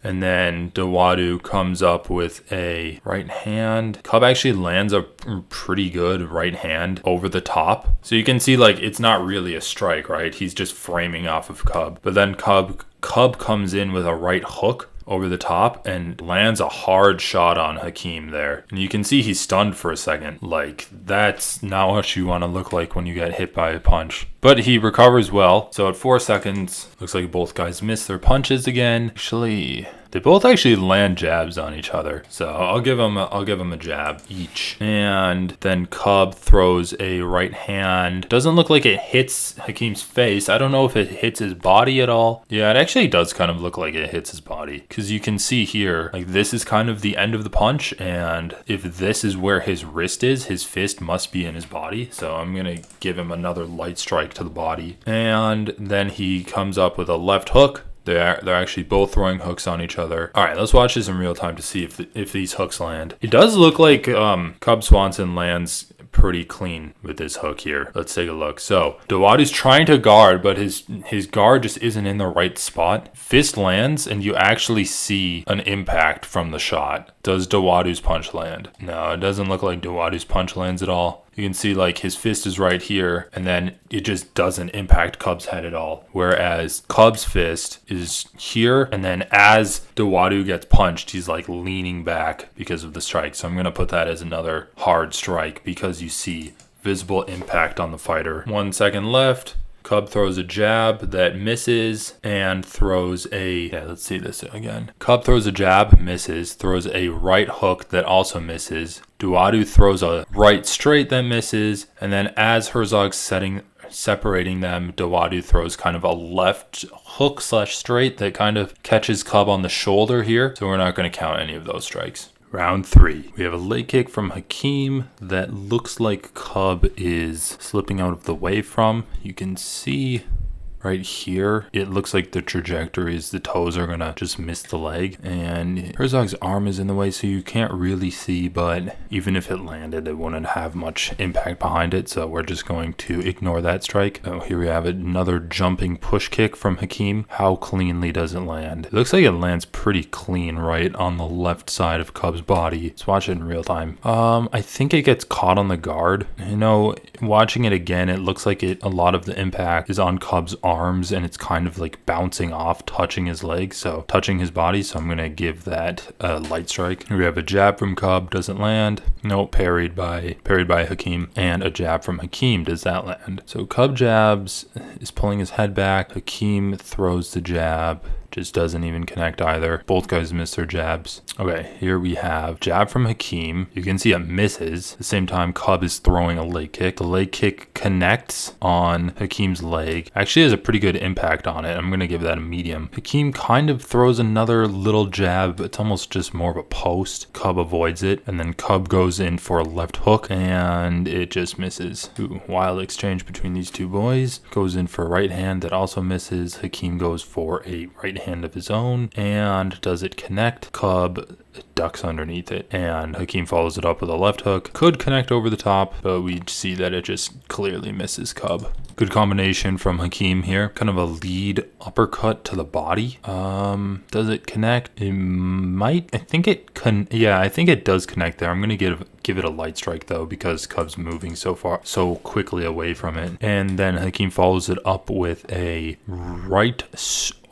And then Dawodu comes up with a right hand. Cub actually lands a pretty good right hand over the top. So you can see like it's not really a strike, right? He's just framing off of Cub. But then Cub comes in with a right hook over the top and lands a hard shot on Hakeem there. And you can see he's stunned for a second. Like, that's not what you want to look like when you get hit by a punch. But he recovers well. So at 4 seconds, looks like both guys miss their punches again. Actually, they both actually land jabs on each other. So I'll give them a jab each. And then Cub throws a right hand. Doesn't look like it hits Hakeem's face. I don't know if it hits his body at all. Yeah, it actually does kind of look like it hits his body. Because you can see here, like this is kind of the end of the punch. And if this is where his wrist is, his fist must be in his body. So I'm going to give him another light strike to the body. And then he comes up with a left hook. They're actually both throwing hooks on each other. All right, let's watch this in real time to see if these hooks land. It does look like Cub Swanson lands pretty clean with this hook here. Let's take a look. So Dawodu's trying to guard, but his guard just isn't in the right spot. Fist lands, and you actually see an impact from the shot. Does Dawodu's punch land? No, it doesn't look like Dawodu's punch lands at all. You can see like his fist is right here, and then it just doesn't impact Cub's head at all. Whereas Cub's fist is here, and then as Dawodu gets punched, he's like leaning back because of the strike. So I'm going to put that as another hard strike because you see visible impact on the fighter. 1 second left. Cub throws a jab that misses and throws let's see this again. Cub throws a jab, misses, throws a right hook that also misses. Dawodu throws a right straight that misses, and then as Herzog's separating them, Dawodu throws kind of a left hook / straight that kind of catches Cub on the shoulder here. So we're not going to count any of those strikes. Round 3. We have a leg kick from Hakeem that looks like Cub is slipping out of the way from. You can see right here, it looks like the trajectory is the toes are gonna just miss the leg, and Herzog's arm is in the way, so you can't really see, but even if it landed, it wouldn't have much impact behind it, so we're just going to ignore that strike. Oh, here we have it, another jumping push kick from Hakeem. How cleanly does it land? It looks like it lands pretty clean right on the left side of Cub's body. Let's watch it in real time. I think it gets caught on the guard. You know, watching it again, it looks like a lot of the impact is on Cub's arms, and it's kind of like bouncing off, touching his leg, so touching his body. So I'm gonna give that a light strike. Here we have a jab from Cub, doesn't land. Nope, parried by Hakeem, and a jab from Hakeem. Does that land? So Cub jabs, is pulling his head back. Hakeem throws the jab, just doesn't even connect either. Both guys miss their jabs. Okay, here we have jab from Hakeem. You can see it misses. At the same time, Cub is throwing a leg kick. The leg kick connects on Hakeem's leg. Actually has a pretty good impact on it. I'm going to give that a medium. Hakeem kind of throws another little jab, but it's almost just more of a post. Cub avoids it, and then Cub goes in for a left hook, and it just misses. Ooh, wild exchange between these two boys. Goes in for a right hand that also misses. Hakeem goes for a right hand of his own, and does it connect? Cub ducks underneath it, and Hakeem follows it up with a left hook. Could connect over the top, but we see that it just clearly misses Cub. Good combination from Hakeem here. Kind of a lead uppercut to the body. Does it connect? It might. I think it does connect there. I'm gonna give it a light strike though, because Cub's moving so quickly away from it. And then Hakeem follows it up with a right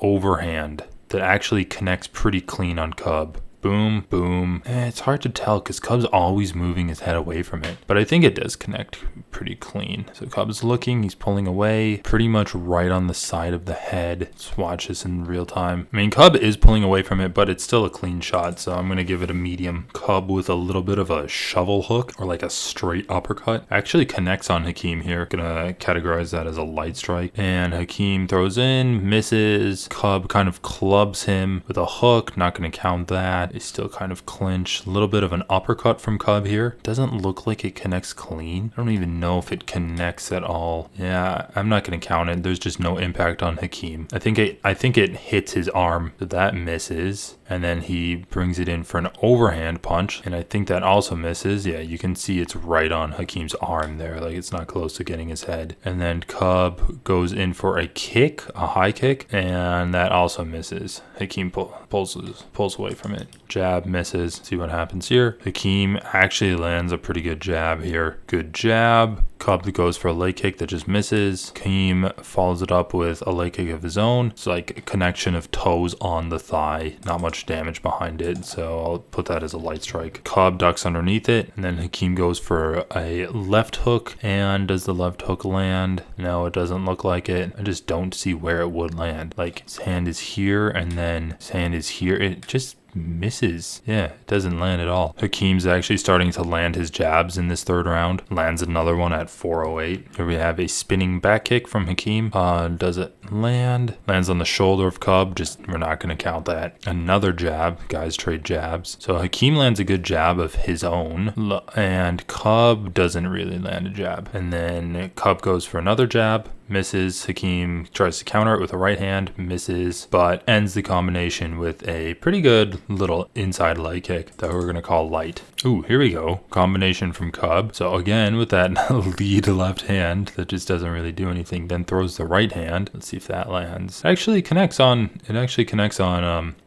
overhand that actually connects pretty clean on Cub. Boom, boom. It's hard to tell because Cub's always moving his head away from it. But I think it does connect pretty clean. So Cub's looking, he's pulling away pretty much right on the side of the head. Let's watch this in real time. I mean, Cub is pulling away from it, but it's still a clean shot. So I'm going to give it a medium. Cub with a little bit of a shovel hook or like a straight uppercut. Actually connects on Hakeem here. Gonna categorize that as a light strike. And Hakeem throws in, misses. Cub kind of clubs him with a hook. Not going to count that. They still kind of clinch. A little bit of an uppercut from Cub here. Doesn't look like it connects clean. I don't even know if it connects at all. Yeah, I'm not going to count it. There's just no impact on Hakeem. I think it hits his arm. So that misses. And then he brings it in for an overhand punch. And I think that also misses. Yeah, you can see it's right on Hakeem's arm there. Like it's not close to getting his head. And then Cub goes in for a kick, a high kick. And that also misses. Hakeem pulls away from it. Jab misses. See what happens here. Hakeem actually lands a pretty good jab here. Good jab. Cub goes for a leg kick that just misses. Hakeem follows it up with a leg kick of his own. It's like a connection of toes on the thigh. Not much damage behind it, so I'll put that as a light strike. Cub ducks underneath it, and then Hakeem goes for a left hook. And does the left hook land? No, it doesn't look like it. I just don't see where it would land. Like his hand is here, and then his hand is here. It just misses. Yeah, it doesn't land at all. Hakeem's actually starting to land his jabs in this third round. Lands another one at 408. Here we have a spinning back kick from Hakeem. Does it land? Lands on the shoulder of Cub. We're not going to count that. Another jab. Guys trade jabs. So Hakeem lands a good jab of his own, and Cub doesn't really land a jab. And then Cub goes for another jab. Misses. Hakeem tries to counter it with a right hand, misses, but ends the combination with a pretty good little inside leg kick that we're going to call light. Ooh, here we go. Combination from Cub. So again, with that lead left hand that just doesn't really do anything, then throws the right hand. Let's see if that lands. It actually connects on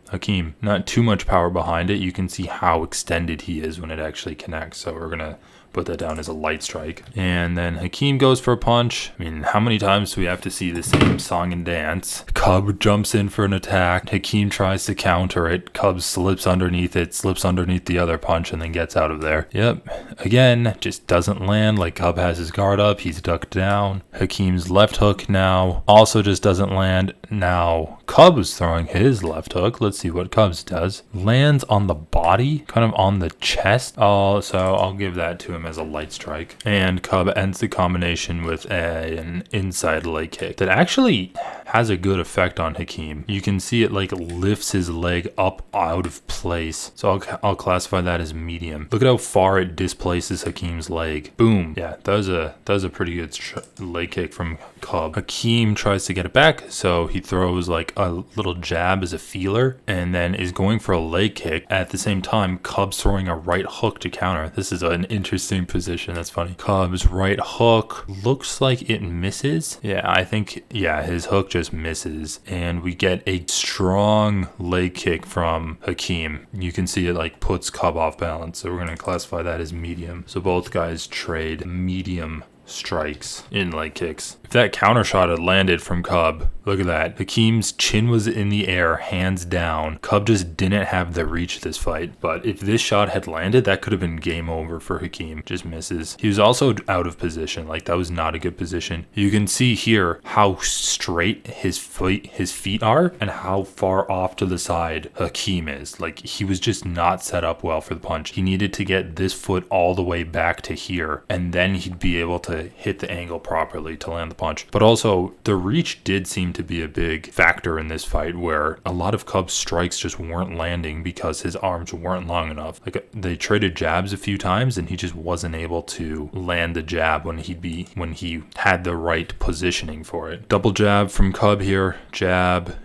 Hakeem. Not too much power behind it. You can see how extended he is when it actually connects. So we're going to put that down as a light strike. And then Hakeem goes for a punch. I mean, how many times do we have to see the same song and dance? Cub jumps in for an attack. Hakeem tries to counter it. Cub slips underneath it, slips underneath the other punch, and then gets out of there. Yep. Again, just doesn't land. Like Cub has his guard up. He's ducked down. Hakeem's left hook now also just doesn't land. Now Cub's throwing his left hook. Let's see what Cub's does. Lands on the body, kind of on the chest. So I'll give that to him as a light strike. And Cub ends the combination with an inside leg kick that actually has a good effect on Hakeem. You can see it like lifts his leg up out of place. So I'll classify that as medium. Look at how far it displaces Hakeem's leg. Boom. Yeah, that was a pretty good leg kick from Cub. Hakeem tries to get it back, so he throws like a little jab as a feeler and then is going for a leg kick. At the same time, Cub's throwing a right hook to counter. This is an interesting position. That's funny. Cub's right hook looks like it misses. Yeah, I think, his hook just misses. And we get a strong leg kick from Hakeem. You can see it like puts Cub off balance. So we're going to classify that as medium. So both guys trade medium strikes in leg kicks. If that counter shot had landed from Cub, look at that. Hakeem's chin was in the air, hands down. Cub just didn't have the reach this fight. But if this shot had landed, that could have been game over for Hakeem. Just misses. He was also out of position. Like that was not a good position. You can see here how straight his feet are and how far off to the side Hakeem is. Like he was just not set up well for the punch. He needed to get this foot all the way back to here, and then he'd be able to hit the angle properly to land the punch. But also the reach did seem to be a big factor in this fight, where a lot of Cub's strikes just weren't landing because his arms weren't long enough. Like they traded jabs a few times and he just wasn't able to land the jab when he had the right positioning for it. Double jab from Cub here. Jab,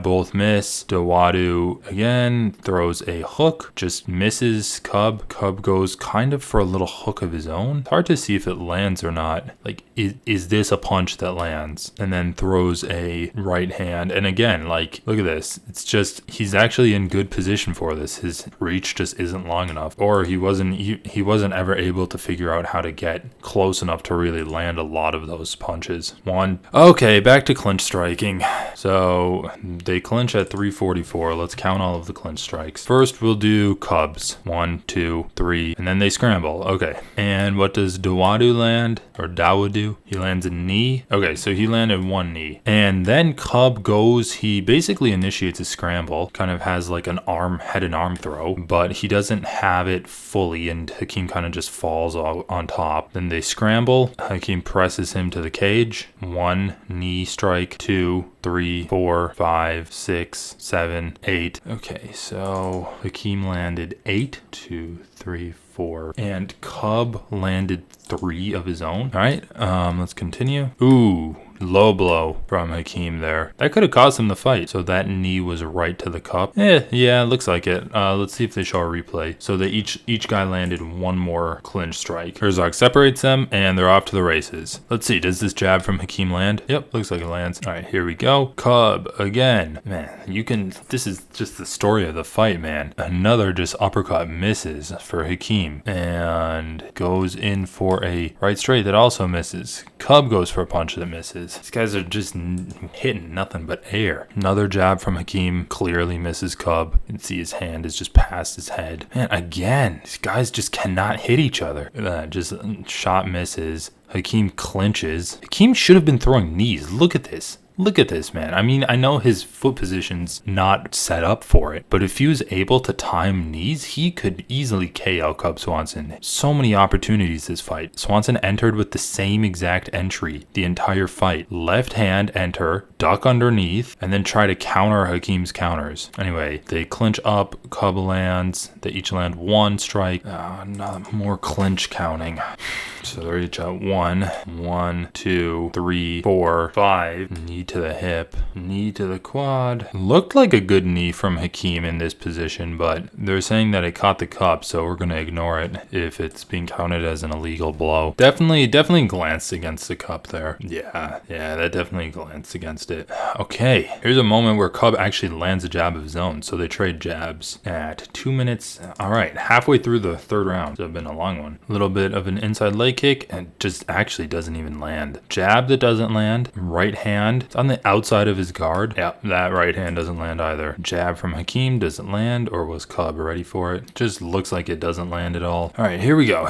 both miss. Dawodu again throws a hook, just misses Cub. Cub goes kind of for a little hook of his own. It's hard to see if it lands or not. Like, is this a punch that lands? And then throws a right hand. And again, like, look at this. It's just, he's actually in good position for this. His reach just isn't long enough. Or he wasn't ever able to figure out how to get close enough to really land a lot of those punches. Okay, back to clinch striking. So they clinch at 344. Let's count all of the clinch strikes. First, we'll do Cubs. 1, 2, 3, and then they scramble. Okay. And what does Dawodu land? Or Dawodu? He lands a knee. Okay, so he landed one knee. And then Cub goes, he basically initiates a scramble, kind of has like an head and arm throw, but he doesn't have it fully, and Hakeem kind of just falls on top. Then they scramble. Hakeem presses him to the cage. 1 knee strike, 2, 3, 4, 5, 6, 7, 8. Okay, so Hakeem landed 8, 2, 3, 4, and Cub landed 3 of his own. All right, let's continue. Ooh, low blow from Hakeem there. That could have caused him the fight. So that knee was right to the cup. Yeah, looks like it. Let's see if they show a replay. So they each guy landed one more clinch strike. Herzog separates them, and they're off to the races. Let's see, does this jab from Hakeem land? Yep, looks like it lands. All right, here we go. Cub again. Man, this is just the story of the fight, man. Another just uppercut misses for Hakeem, and goes in for a right straight that also misses. Cub goes for a punch that misses. These guys are just hitting nothing but air. Another jab from Hakeem clearly misses Cub. You can see his hand is just past his head. Man, again, these guys just cannot hit each other. Just shot misses. Hakeem clinches. Hakeem should have been throwing knees. Look at this. Look at this, man. I mean, I know his foot position's not set up for it, but if he was able to time knees, he could easily KO Cub Swanson. So many opportunities this fight. Swanson entered with the same exact entry the entire fight. Left hand enter, duck underneath, and then try to counter Hakeem's counters. Anyway, they clinch up, Cub lands, they each land 1 strike. Not more clinch counting. So they're each at 1, 2, 3, 4, 5. Knee to the hip, knee to the quad. Looked like a good knee from Hakeem in this position, but they're saying that it caught the cup, so we're going to ignore it if it's being counted as an illegal blow. Definitely glanced against the cup there. Yeah, that definitely glanced against it. Okay, here's a moment where Cub actually lands a jab of his own, so they trade jabs at 2 minutes. All right, halfway through the third round. So it's been a long one. A little bit of an inside leg kick, and just actually doesn't even land. Jab that doesn't land. Right hand. It's on the outside of his guard. Yeah, that right hand doesn't land either. Jab from Hakeem doesn't land, or was Cub ready for it? Just looks like it doesn't land at all. All right, here we go.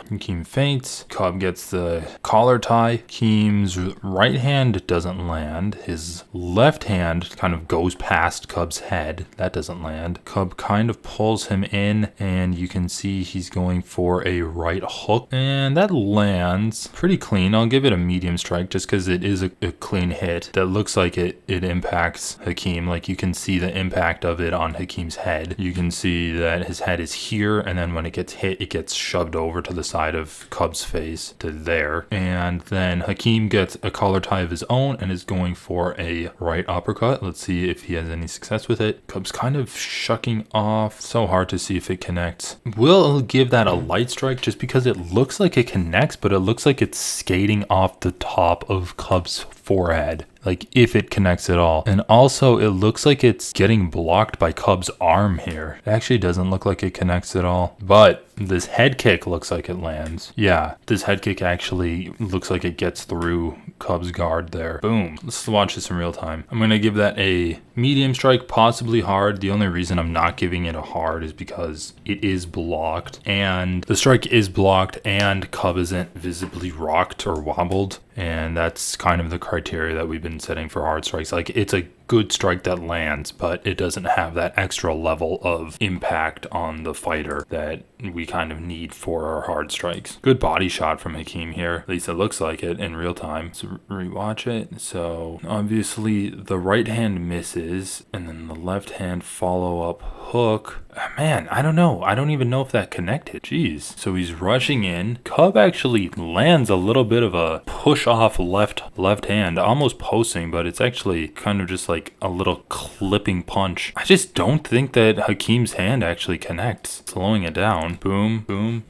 Hakeem feints. Cub gets the collar tie. Hakeem's right hand doesn't land. His left hand kind of goes past Cub's head. That doesn't land. Cub kind of pulls him in, and you can see he's going for a right hook, and that lands pretty clean. I'll give it a medium strike just because it is a clean hit that looks like it impacts Hakeem. Like, you can see the impact of it on Hakeem's head. You can see that his head is here, and then when it gets hit, it gets shoved over to the side of Cub's face to there. And then Hakeem gets a collar tie of his own and is going for a right uppercut. Let's see if he has any success with it. Cub's kind of shucking off. So hard to see if it connects. We'll give that a light strike just because it looks like it connects, but it looks like it's skating off the top of Cub's forehead, like if it connects at all. And also it looks like it's getting blocked by Cub's arm here. It actually doesn't look like it connects at all, but this head kick looks like it lands. Yeah, this head kick actually looks like it gets through Cub's guard there. Boom. Let's watch this in real time. I'm gonna give that a medium strike, possibly hard. The only reason I'm not giving it a hard is because it is blocked, and the strike is blocked, and Cub isn't visibly rocked or wobbled, and that's kind of the criteria that we've been setting for hard strikes. Like, it's a good strike that lands, but it doesn't have that extra level of impact on the fighter that we kind of need for our hard strikes. Good body shot from Hakeem here. At least it looks like it in real time. Let's rewatch it. So obviously the right hand misses, and then the left hand follow-up hook. Man, I don't know. I don't even know if that connected. Jeez. So he's rushing in. Cub actually lands a little bit of a push off left hand, almost posting, but it's actually kind of just like a little clipping punch. I just don't think that Hakeem's hand actually connects. Slowing it down. Boom, boom.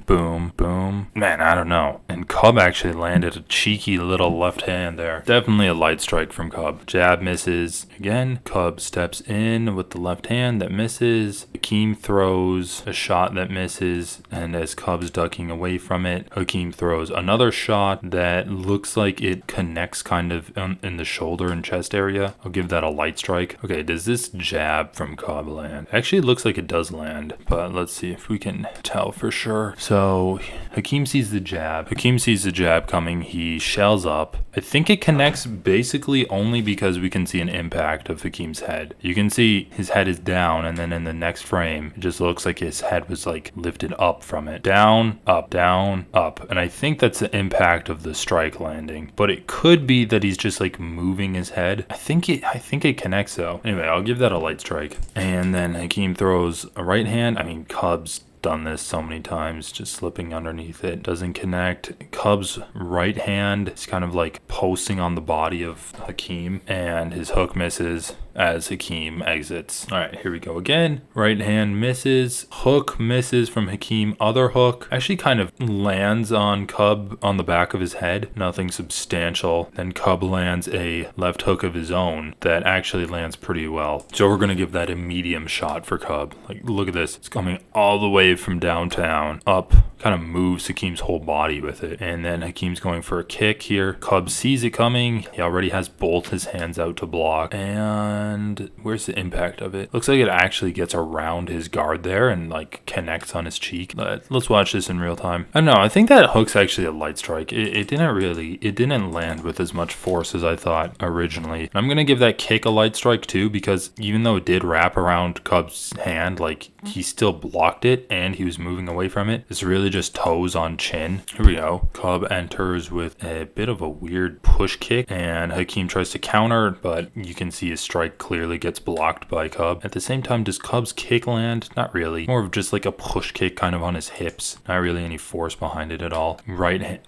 boom, boom. Man, I don't know. And Cub actually landed a cheeky little left hand there. Definitely a light strike from Cub. Jab misses. Again, Cub steps in with the left hand that misses. Hakeem throws a shot that misses, and as Cub's ducking away from it, Hakeem throws another shot that looks like it connects kind of in the shoulder and chest area. I'll give that a light strike. Okay, does this jab from Cub land? Actually, it looks like it does land, but let's see if we can tell for sure. So Hakeem sees the jab. Hakeem sees the jab coming. He shells up. I think it connects basically only because we can see an impact of Hakeem's head. You can see his head is down, and then in the next frame, it just looks like his head was like lifted up from it. Down, up, and I think that's the impact of the strike landing. But it could be that he's just like moving his head. I think it connects though. Anyway, I'll give that a light strike. And then Hakeem throws a right hand. I mean, Cub's done this so many times, just slipping underneath it, doesn't connect. Cub's right hand is kind of like posting on the body of Hakeem, and his hook misses as Hakeem exits. All right, here we go again. Right hand misses, hook misses from Hakeem, other hook actually kind of lands on Cub on the back of his head, nothing substantial. Then Cub lands a left hook of his own that actually lands pretty well. So we're gonna give that a medium shot for Cub. Like, look at this, it's coming all the way from downtown up, kind of moves Hakeem's whole body with it. And then Hakeem's going for a kick here. Cub sees it coming. He already has both his hands out to block. And where's the impact of it? Looks like it actually gets around his guard there and like connects on his cheek. Let's watch this in real time. I don't know. I think that hook's actually a light strike. It didn't land with as much force as I thought originally. I'm going to give that kick a light strike too, because even though it did wrap around Cub's hand, like he still blocked it and he was moving away from it. It's really just toes on chin. Here we go. Cub enters with a bit of a weird push kick, and Hakeem tries to counter, but you can see his strike clearly gets blocked by Cub. At the same time, does Cub's kick land? Not really. More of just like a push kick kind of on his hips. Not really any force behind it at all.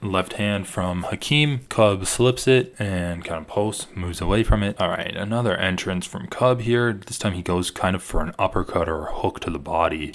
Left hand from Hakeem. Cub slips it and kind of posts, moves away from it. All right, another entrance from Cub here. This time he goes kind of for an uppercut or a hook to the body.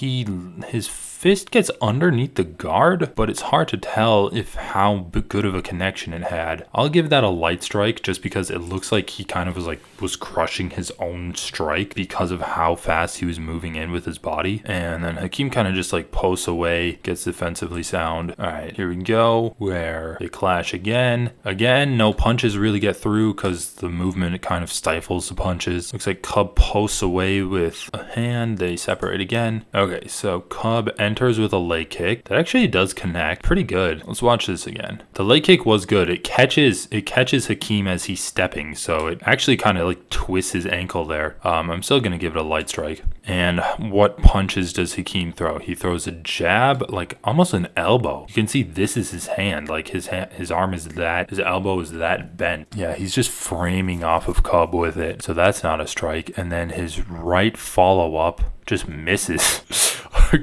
His fist gets underneath the guard, but it's hard to tell if how good of a connection it had. I'll give that a light strike just because it looks like he kind of was crushing his own strike because of how fast he was moving in with his body. And then Hakeem kind of just like posts away, gets defensively sound. All right, here we go, where they clash again. Again, no punches really get through because the movement, it kind of stifles the punches. Looks like Cub posts away with a hand. They separate again. Okay, so Cub enters with a leg kick that actually does connect pretty good. Let's watch this again. The leg kick was good. It catches Hakeem as he's stepping, so it actually kind of like twists his ankle there. I'm still gonna give it a light strike. And what punches does Hakeem throw? He throws a jab, like almost an elbow. You can see this is his hand, like his arm is that, his elbow is that bent. Yeah, he's just framing off of Cub with it, so that's not a strike. And then his right follow-up just misses.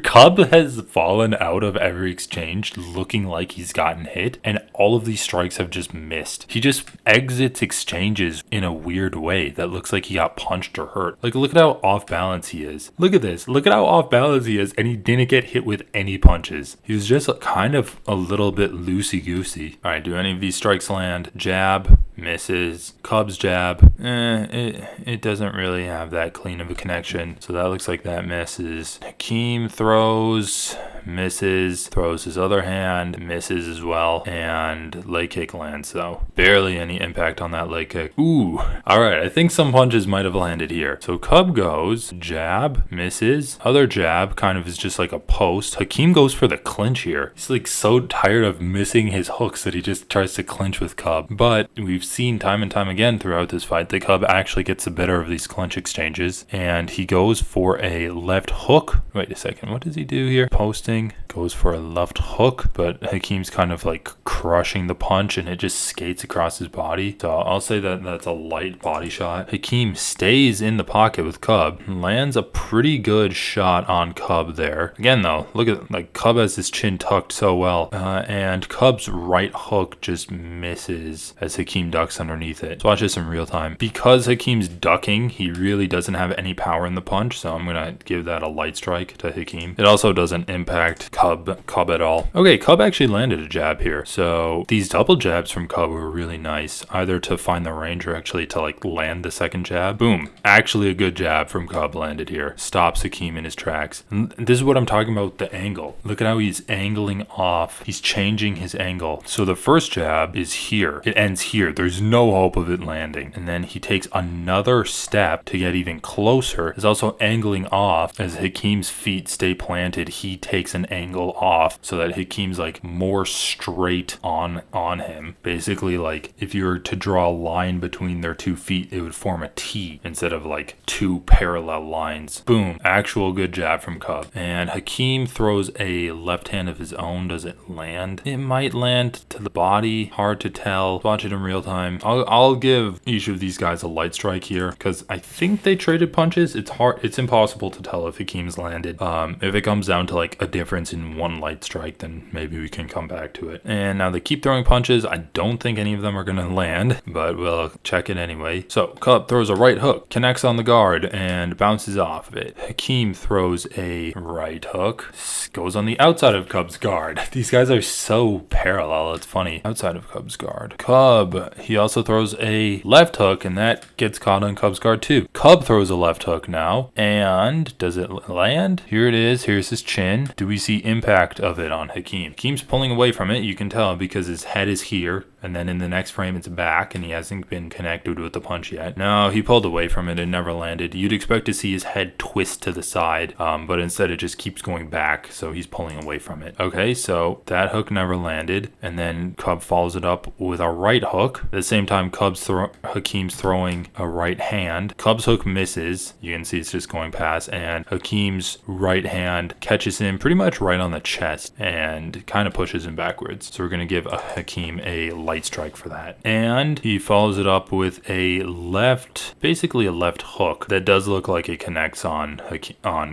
Cub has fallen out of every exchange looking like he's gotten hit, and all of these strikes have just missed. He just exits exchanges in a weird way that looks like he got punched or hurt. Like, look at how off balance he is. Look at this. Look at how off balance he is, and he didn't get hit with any punches. He was just kind of a little bit loosey-goosey. All right, do any of these strikes land? Jab misses. Cub's jab, it doesn't really have that clean of a connection, so that looks like that misses. Hakeem throws, misses, throws his other hand, misses as well, and leg kick lands though. Barely any impact on that leg kick. Ooh, all right, I think some punches might have landed here. So Cub goes, jab, misses, other jab kind of is just like a post. Hakeem goes for the clinch here. He's like so tired of missing his hooks that he just tries to clinch with Cub, but we've seen time and time again throughout this fight, the Cub actually gets the better of these clinch exchanges, and he goes for a left hook. Wait a second, what does he do here? Posting, goes for a left hook, but Hakeem's kind of like crushing the punch and it just skates across his body. So I'll say that that's a light body shot. Hakeem stays in the pocket with Cub, lands a pretty good shot on Cub there. Again though, look at, like, Cub has his chin tucked so well, and Cub's right hook just misses as Hakeem ducks underneath it. So watch this in real time. Because Hakeem's ducking, he really doesn't have any power in the punch, so I'm gonna give that a light strike to Hakeem. It also doesn't impact impact Cub at all. Okay, Cub actually landed a jab here. So these double jabs from Cub were really nice, either to find the range or actually to like land the second jab. Boom. Actually a good jab from Cub landed here. Stops Hakeem in his tracks. And this is what I'm talking about with the angle. Look at how he's angling off. He's changing his angle. So the first jab is here. It ends here. There's no hope of it landing. And then he takes another step to get even closer. Is also angling off. As Hakeem's feet stay planted, he takes an angle off so that Hakeem's like more straight on him. Basically, like if you were to draw a line between their 2 feet, it would form a T instead of like 2 parallel lines. Boom. Actual good jab from Cub. And Hakeem throws a left hand of his own. Does it land? It might land to the body. Hard to tell. Watch it in real time. I'll give each of these guys a light strike here because I think they traded punches. It's impossible to tell if Hakeem's landed. If it comes down to like a difference in 1 light strike, then maybe we can come back to it. And now they keep throwing punches. I don't think any of them are going to land, but we'll check it anyway. So Cub throws a right hook, connects on the guard, and bounces off of it. Hakeem throws a right hook, goes on the outside of Cub's guard. These guys are so parallel. It's funny. Outside of Cub's guard. Cub, he also throws a left hook, and that gets caught on Cub's guard too. Cub throws a left hook now, and does it land? Here it is. Here's his chin. Do we see impact of it on Hakeem? Hakeem's pulling away from it. You can tell because his head is here. And then in the next frame, it's back, and he hasn't been connected with the punch yet. No, he pulled away from it. It never landed. You'd expect to see his head twist to the side, but instead it just keeps going back, so he's pulling away from it. Okay, so that hook never landed, and then Cub follows it up with a right hook. At the same time, Hakeem's throwing a right hand. Cub's hook misses. You can see it's just going past, and Hakeem's right hand catches him pretty much right on the chest and kind of pushes him backwards. So we're going to give Hakeem a light strike for that. And he follows it up with basically a left hook that does look like it connects on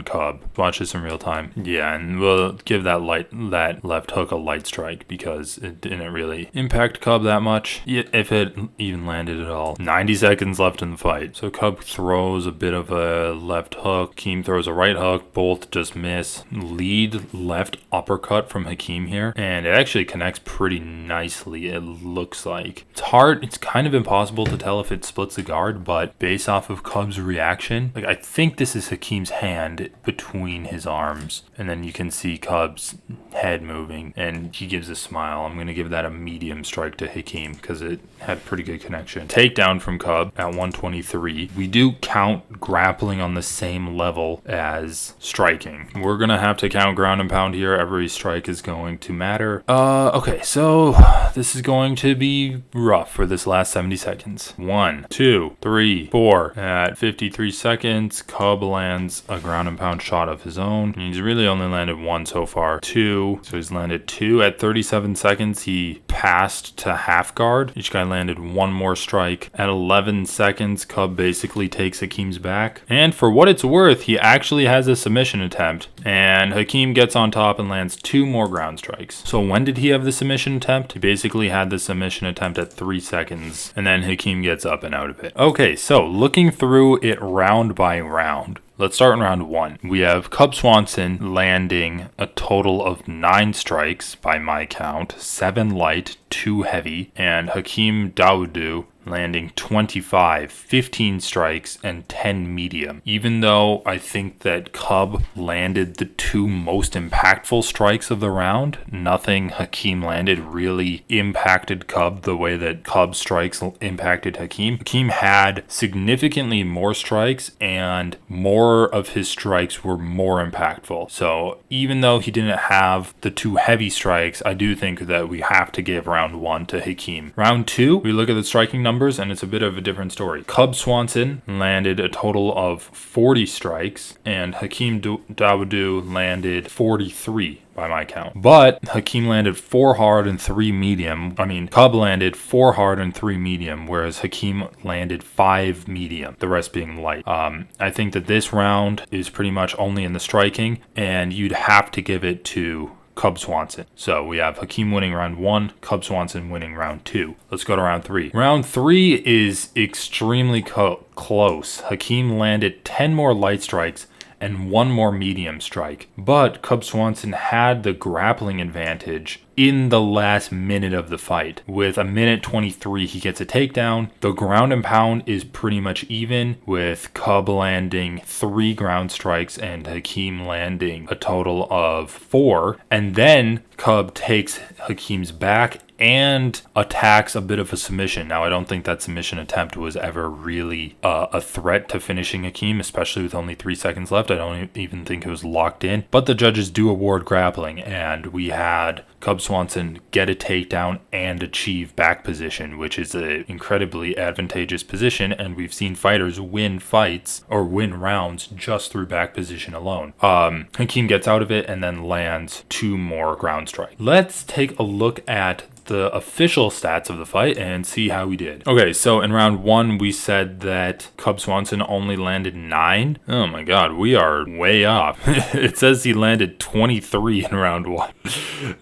Cub. Watch this in real time. Yeah, and we'll give that left hook a light strike because it didn't really impact Cub that much, if it even landed at all. 90 seconds left in the fight. So Cub throws a bit of a left hook. Hakeem throws a right hook. Both just miss. Lead left uppercut from Hakeem here, and it actually connects pretty nicely. It looks like. It's kind of impossible to tell if it splits the guard, but based off of Cub's reaction, like I think this is Hakeem's hand between his arms, and then you can see Cub's head moving, and he gives a smile. I'm going to give that a medium strike to Hakeem because it had pretty good connection. Takedown from Cub at 123. We do count grappling on the same level as striking. We're going to have to count ground and pound here. Every strike is going to matter. Okay, so this is going to be rough for this last 70 seconds. 1, 2, 3, 4. At 53 seconds, Cub lands a ground and pound shot of his own. He's really only landed 1 so far. 2. So he's landed 2. At 37 seconds, he passed to half guard. Each guy landed 1 more strike. At 11 seconds, Cub basically takes Hakeem's back. And for what it's worth, he actually has a submission attempt. And Hakeem gets on top and lands 2 more ground strikes. So when did he have the submission attempt? He basically had the submission attempt at 3 seconds. And then Hakeem gets up and out of it. Okay, so looking through it round by round. Let's start in round 1. We have Cub Swanson landing a total of 9 strikes by my count, 7 light, 2 heavy, and Hakeem Dawodu landing 25, 15 strikes, and 10 medium. Even though I think that Cub landed the 2 most impactful strikes of the round, nothing Hakeem landed really impacted Cub the way that Cub's strikes impacted Hakeem. Hakeem had significantly more strikes, and more of his strikes were more impactful. So even though he didn't have the 2 heavy strikes, I do think that we have to give round 1 to Hakeem. Round 2, we look at the striking numbers, and it's a bit of a different story. Cub Swanson landed a total of 40 strikes, and Hakeem Dawodu landed 43 by my count. But Hakeem landed 4 hard and 3 medium. Cub landed 4 hard and 3 medium, whereas Hakeem landed 5 medium, the rest being light. I think that this round is pretty much only in the striking, and you'd have to give it to Cub Swanson. So we have Hakeem winning round 1, Cub Swanson winning round 2. Let's go to round 3. Round 3 is extremely close. Hakeem landed 10 more light strikes and one more medium strike. But Cub Swanson had the grappling advantage in the last minute of the fight. With a minute 23, he gets a takedown. The ground and pound is pretty much even, with Cub landing 3 ground strikes and Hakeem landing a total of 4. And then Cub takes Hakeem's back and attacks a bit of a submission. Now, I don't think that submission attempt was ever really a threat to finishing Hakeem, especially with only 3 seconds left. I don't even think it was locked in. But the judges do award grappling, and we had Cub Swanson get a takedown and achieve back position, which is an incredibly advantageous position, and we've seen fighters win fights or win rounds just through back position alone. Hakeem gets out of it and then lands 2 more ground strikes. Let's take a look at the official stats of the fight and see how we did. Okay, so in round 1, we said that Cub Swanson only landed 9. Oh my god, we are way off. It says he landed 23 in round 1.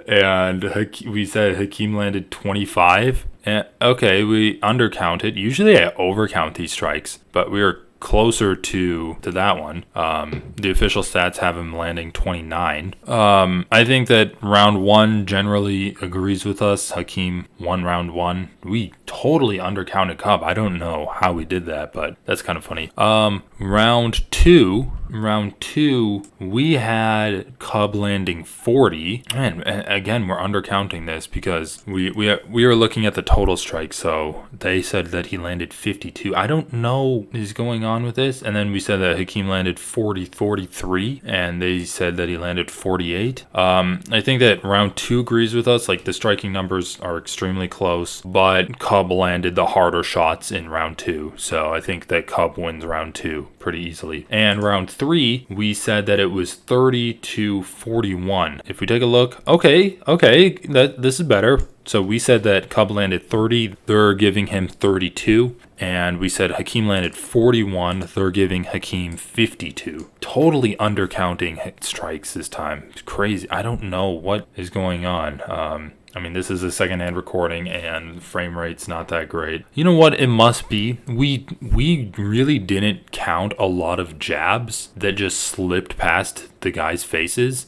And we said Hakeem landed 25. Okay, we undercounted. Usually I overcount these strikes, but we were closer to that one. The official stats have him landing 29. I think that round 1 generally agrees with us. Hakeem won round 1. We totally undercounted Cub. I don't know how we did that, but that's kind of funny. Round 2, we had Cub landing 40. And again, we're undercounting this because we were looking at the total strike. So they said that he landed 52. I don't know what is going on with this. And then we said that Hakeem landed 43, and they said that he landed 48. I think that round 2 agrees with us. Like, the striking numbers are extremely close, but Cub landed the harder shots in round 2. So I think that Cub wins round 2 pretty easily. And round 3, we said that it was 30-41. If we take a look, okay, this is better. So we said that Cub landed 30, they're giving him 32. And we said Hakeem landed 41, they're giving Hakeem 52. Totally undercounting strikes this time. It's crazy. I don't know what is going on. I mean, this is a secondhand recording and frame rate's not that great. You know what it must be? We really didn't count a lot of jabs that just slipped past the guys' faces.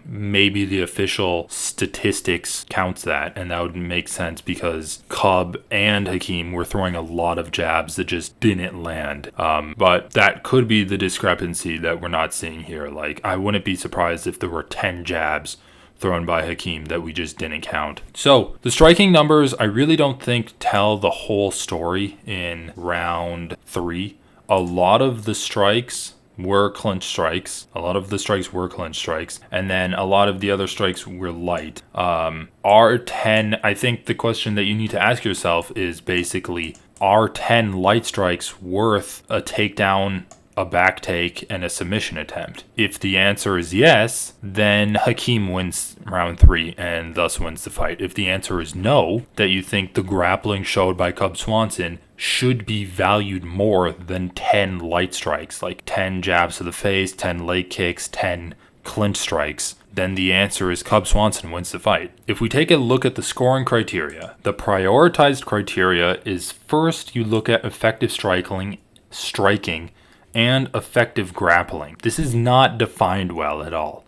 Maybe the official statistics counts that, and that would make sense because Cub and Hakeem were throwing a lot of jabs that just didn't land. But that could be the discrepancy that we're not seeing here. Like, I wouldn't be surprised if there were 10 jabs thrown by Hakeem that we just didn't count. So the striking numbers, I really don't think tell the whole story in round 3. A lot of the strikes were clinch strikes. And then a lot of the other strikes were light. Are 10, I think the question that you need to ask yourself is basically, are 10 light strikes worth a takedown, a back take, and a submission attempt? If the answer is yes, then Hakeem wins round 3 and thus wins the fight. If the answer is no, that you think the grappling showed by Cub Swanson should be valued more than 10 light strikes, like 10 jabs to the face, 10 leg kicks, 10 clinch strikes, then the answer is Cub Swanson wins the fight. If we take a look at the scoring criteria, the prioritized criteria is, first you look at effective striking, and effective grappling. This is not defined well at all,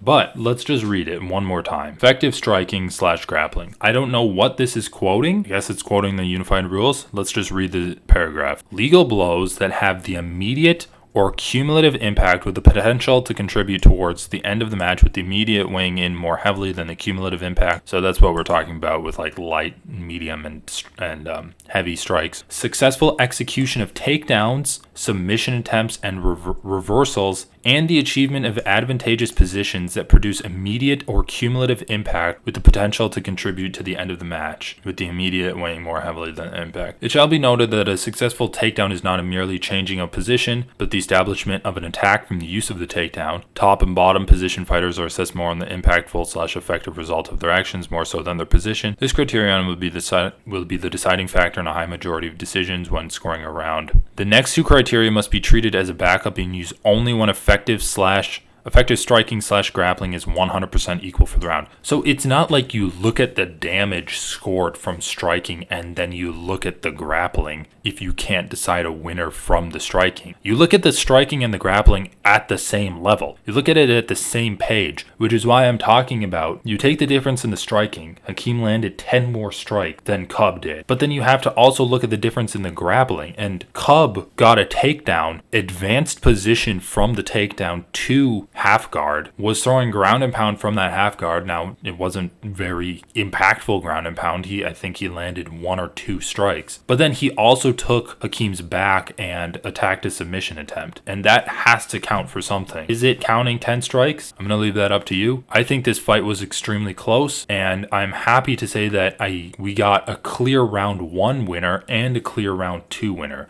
but let's just read it one more time. Effective striking / grappling. I don't know what this is quoting. I guess it's quoting the unified rules. Let's just read the paragraph. Legal blows that have the immediate or cumulative impact with the potential to contribute towards the end of the match, with the immediate weighing in more heavily than the cumulative impact. So that's what we're talking about with like light, medium, and heavy strikes. Successful execution of takedowns, submission attempts, and reversals, and the achievement of advantageous positions that produce immediate or cumulative impact with the potential to contribute to the end of the match, with the immediate weighing more heavily than impact. It shall be noted that a successful takedown is not a merely changing of position, but the establishment of an attack from the use of the takedown. Top and bottom position fighters are assessed more on the impactful / effective result of their actions, more so than their position. This criterion will be the deciding factor in a high majority of decisions when scoring a round. The next 2 criteria must be treated as a backup and used only when effective / Effective striking / grappling is 100% equal for the round. So it's not like you look at the damage scored from striking and then you look at the grappling if you can't decide a winner from the striking. You look at the striking and the grappling at the same level. You look at it at the same page, which is why I'm talking about you take the difference in the striking. Hakeem landed 10 more strikes than Cub did. But then you have to also look at the difference in the grappling. And Cub got a takedown, advanced position from the takedown to half guard, was throwing ground and pound from that half guard. Now, it wasn't very impactful ground and pound. I think he landed 1 or 2 strikes. But then he also took Hakeem's back and attacked a submission attempt. And that has to count for something. Is it counting 10 strikes? I'm going to leave that up to you. I think this fight was extremely close, and I'm happy to say that we got a clear round 1 winner and a clear round 2 winner.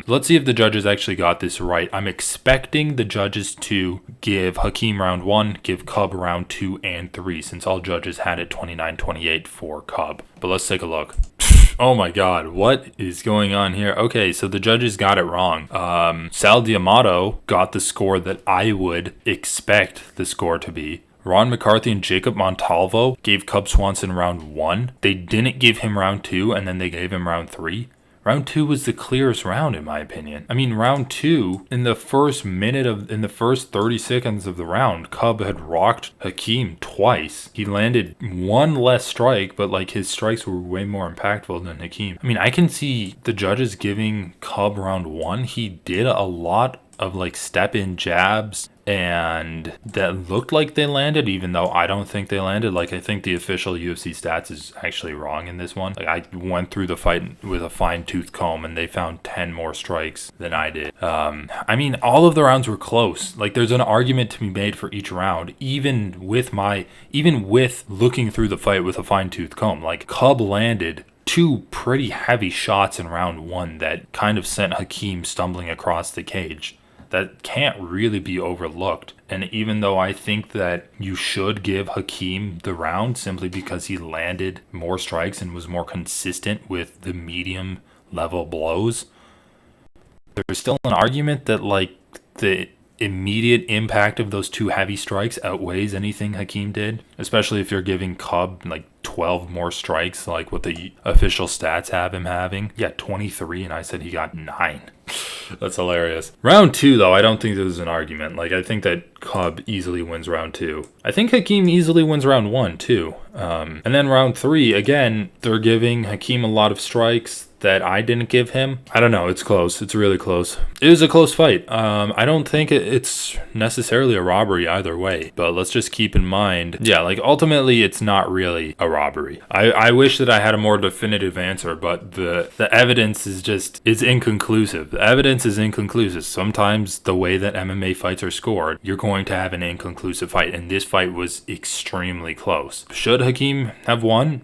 Let's see if the judges actually got this right. I'm expecting the judges to give Hakeem round 1, give Cub round 2 and 3, since all judges had it 29-28 for Cub. But let's take a look. Oh my god, what is going on here? Okay, so the judges got it wrong. Sal D'Amato got the score that I would expect the score to be. Ron McCarthy and Jacob Montalvo gave Cub Swanson round 1. They didn't give him round 2, and then they gave him round 3. Round 2 was the clearest round, in my opinion. I mean, round 2, in the first 30 seconds of the round, Cub had rocked Hakeem twice. He landed 1 less strike, but like his strikes were way more impactful than Hakeem. I mean, I can see the judges giving Cub round 1. He did a lot of like step in jabs and that looked like they landed, even though I don't think they landed. Like, I think the official UFC stats is actually wrong in this one. Like, I went through the fight with a fine-tooth comb and they found 10 more strikes than I did. I mean, all of the rounds were close. Like, there's an argument to be made for each round, even with looking through the fight with a fine-tooth comb. Like, Cub landed 2 pretty heavy shots in round 1 that kind of sent Hakeem stumbling across the cage. That can't really be overlooked. And even though I think that you should give Hakeem the round simply because he landed more strikes and was more consistent with the medium level blows, there's still an argument that like the immediate impact of those 2 heavy strikes outweighs anything Hakeem did, especially if you're giving Cub like 12 more strikes, like what the official stats have him having. Yeah, 23, and I said he got 9. That's hilarious. Round 2, though, I don't think there's an argument. Like, I think that Cub easily wins round 2. I think Hakeem easily wins round 1, too. And then round 3, again, they're giving Hakeem a lot of strikes that I didn't give him. I don't know. It's close. It's really close. It was a close fight. I don't think it's necessarily a robbery either way, but let's just keep in mind, yeah, like ultimately it's not really a robbery. I wish that I had a more definitive answer, but the evidence is inconclusive. The evidence is inconclusive. Sometimes the way that MMA fights are scored, you're going to have an inconclusive fight, and this fight was extremely close. Should Hakeem have won?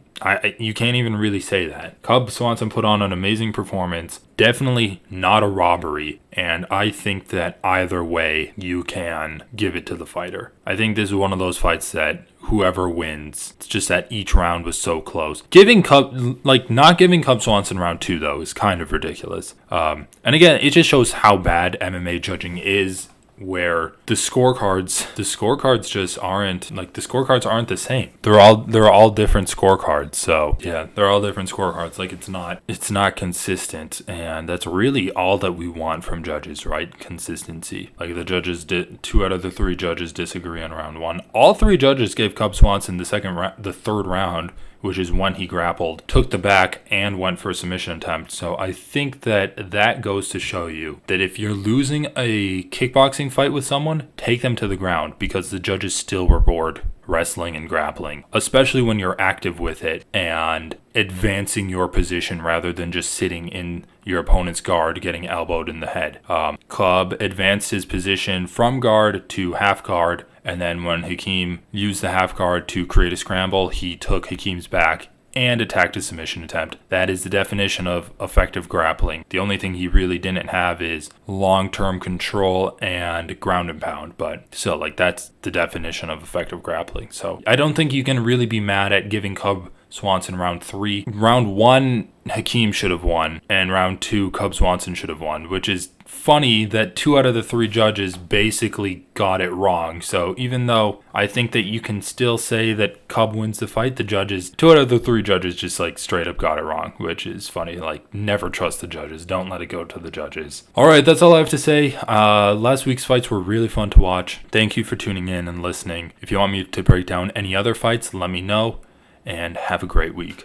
You can't even really say that. Cub Swanson put on an amazing performance. Definitely not a robbery. And I think that either way, you can give it to the fighter. I think this is one of those fights that whoever wins, it's just that each round was so close. Not giving Cub Swanson round 2, though, is kind of ridiculous. And again, it just shows how bad MMA judging is, where the scorecards just aren't, like, the scorecards aren't the same. They're all different scorecards. So yeah, they're all different scorecards. Like, it's not consistent, and that's really all that we want from judges, right? Consistency. Like, the judges 2 out of the 3 judges disagree on round 1. All 3 judges gave Cub Swanson the third round, which is when he grappled, took the back, and went for a submission attempt. So I think that goes to show you that if you're losing a kickboxing fight with someone, take them to the ground, because the judges still reward wrestling and grappling, especially when you're active with it and advancing your position rather than just sitting in your opponent's guard getting elbowed in the head. Cub advanced his position from guard to half guard, and then when Hakeem used the half guard to create a scramble, he took Hakeem's back and attacked a submission attempt. That is the definition of effective grappling. The only thing he really didn't have is long-term control and ground and pound, but still, like, that's the definition of effective grappling. So I don't think you can really be mad at giving Cub Swanson round 3. Round 1, Hakeem should have won, and round 2, Cub Swanson should have won, which is funny that 2 out of the 3 judges basically got it wrong. So even though I think that you can still say that Cub wins the fight, the judges, 2 out of the 3 judges just like straight up got it wrong, which is funny. Like, never trust the judges. Don't let it go to the judges. All right, that's all I have to say. Last week's fights were really fun to watch. Thank you for tuning in and listening. If you want me to break down any other fights, let me know, and have a great week.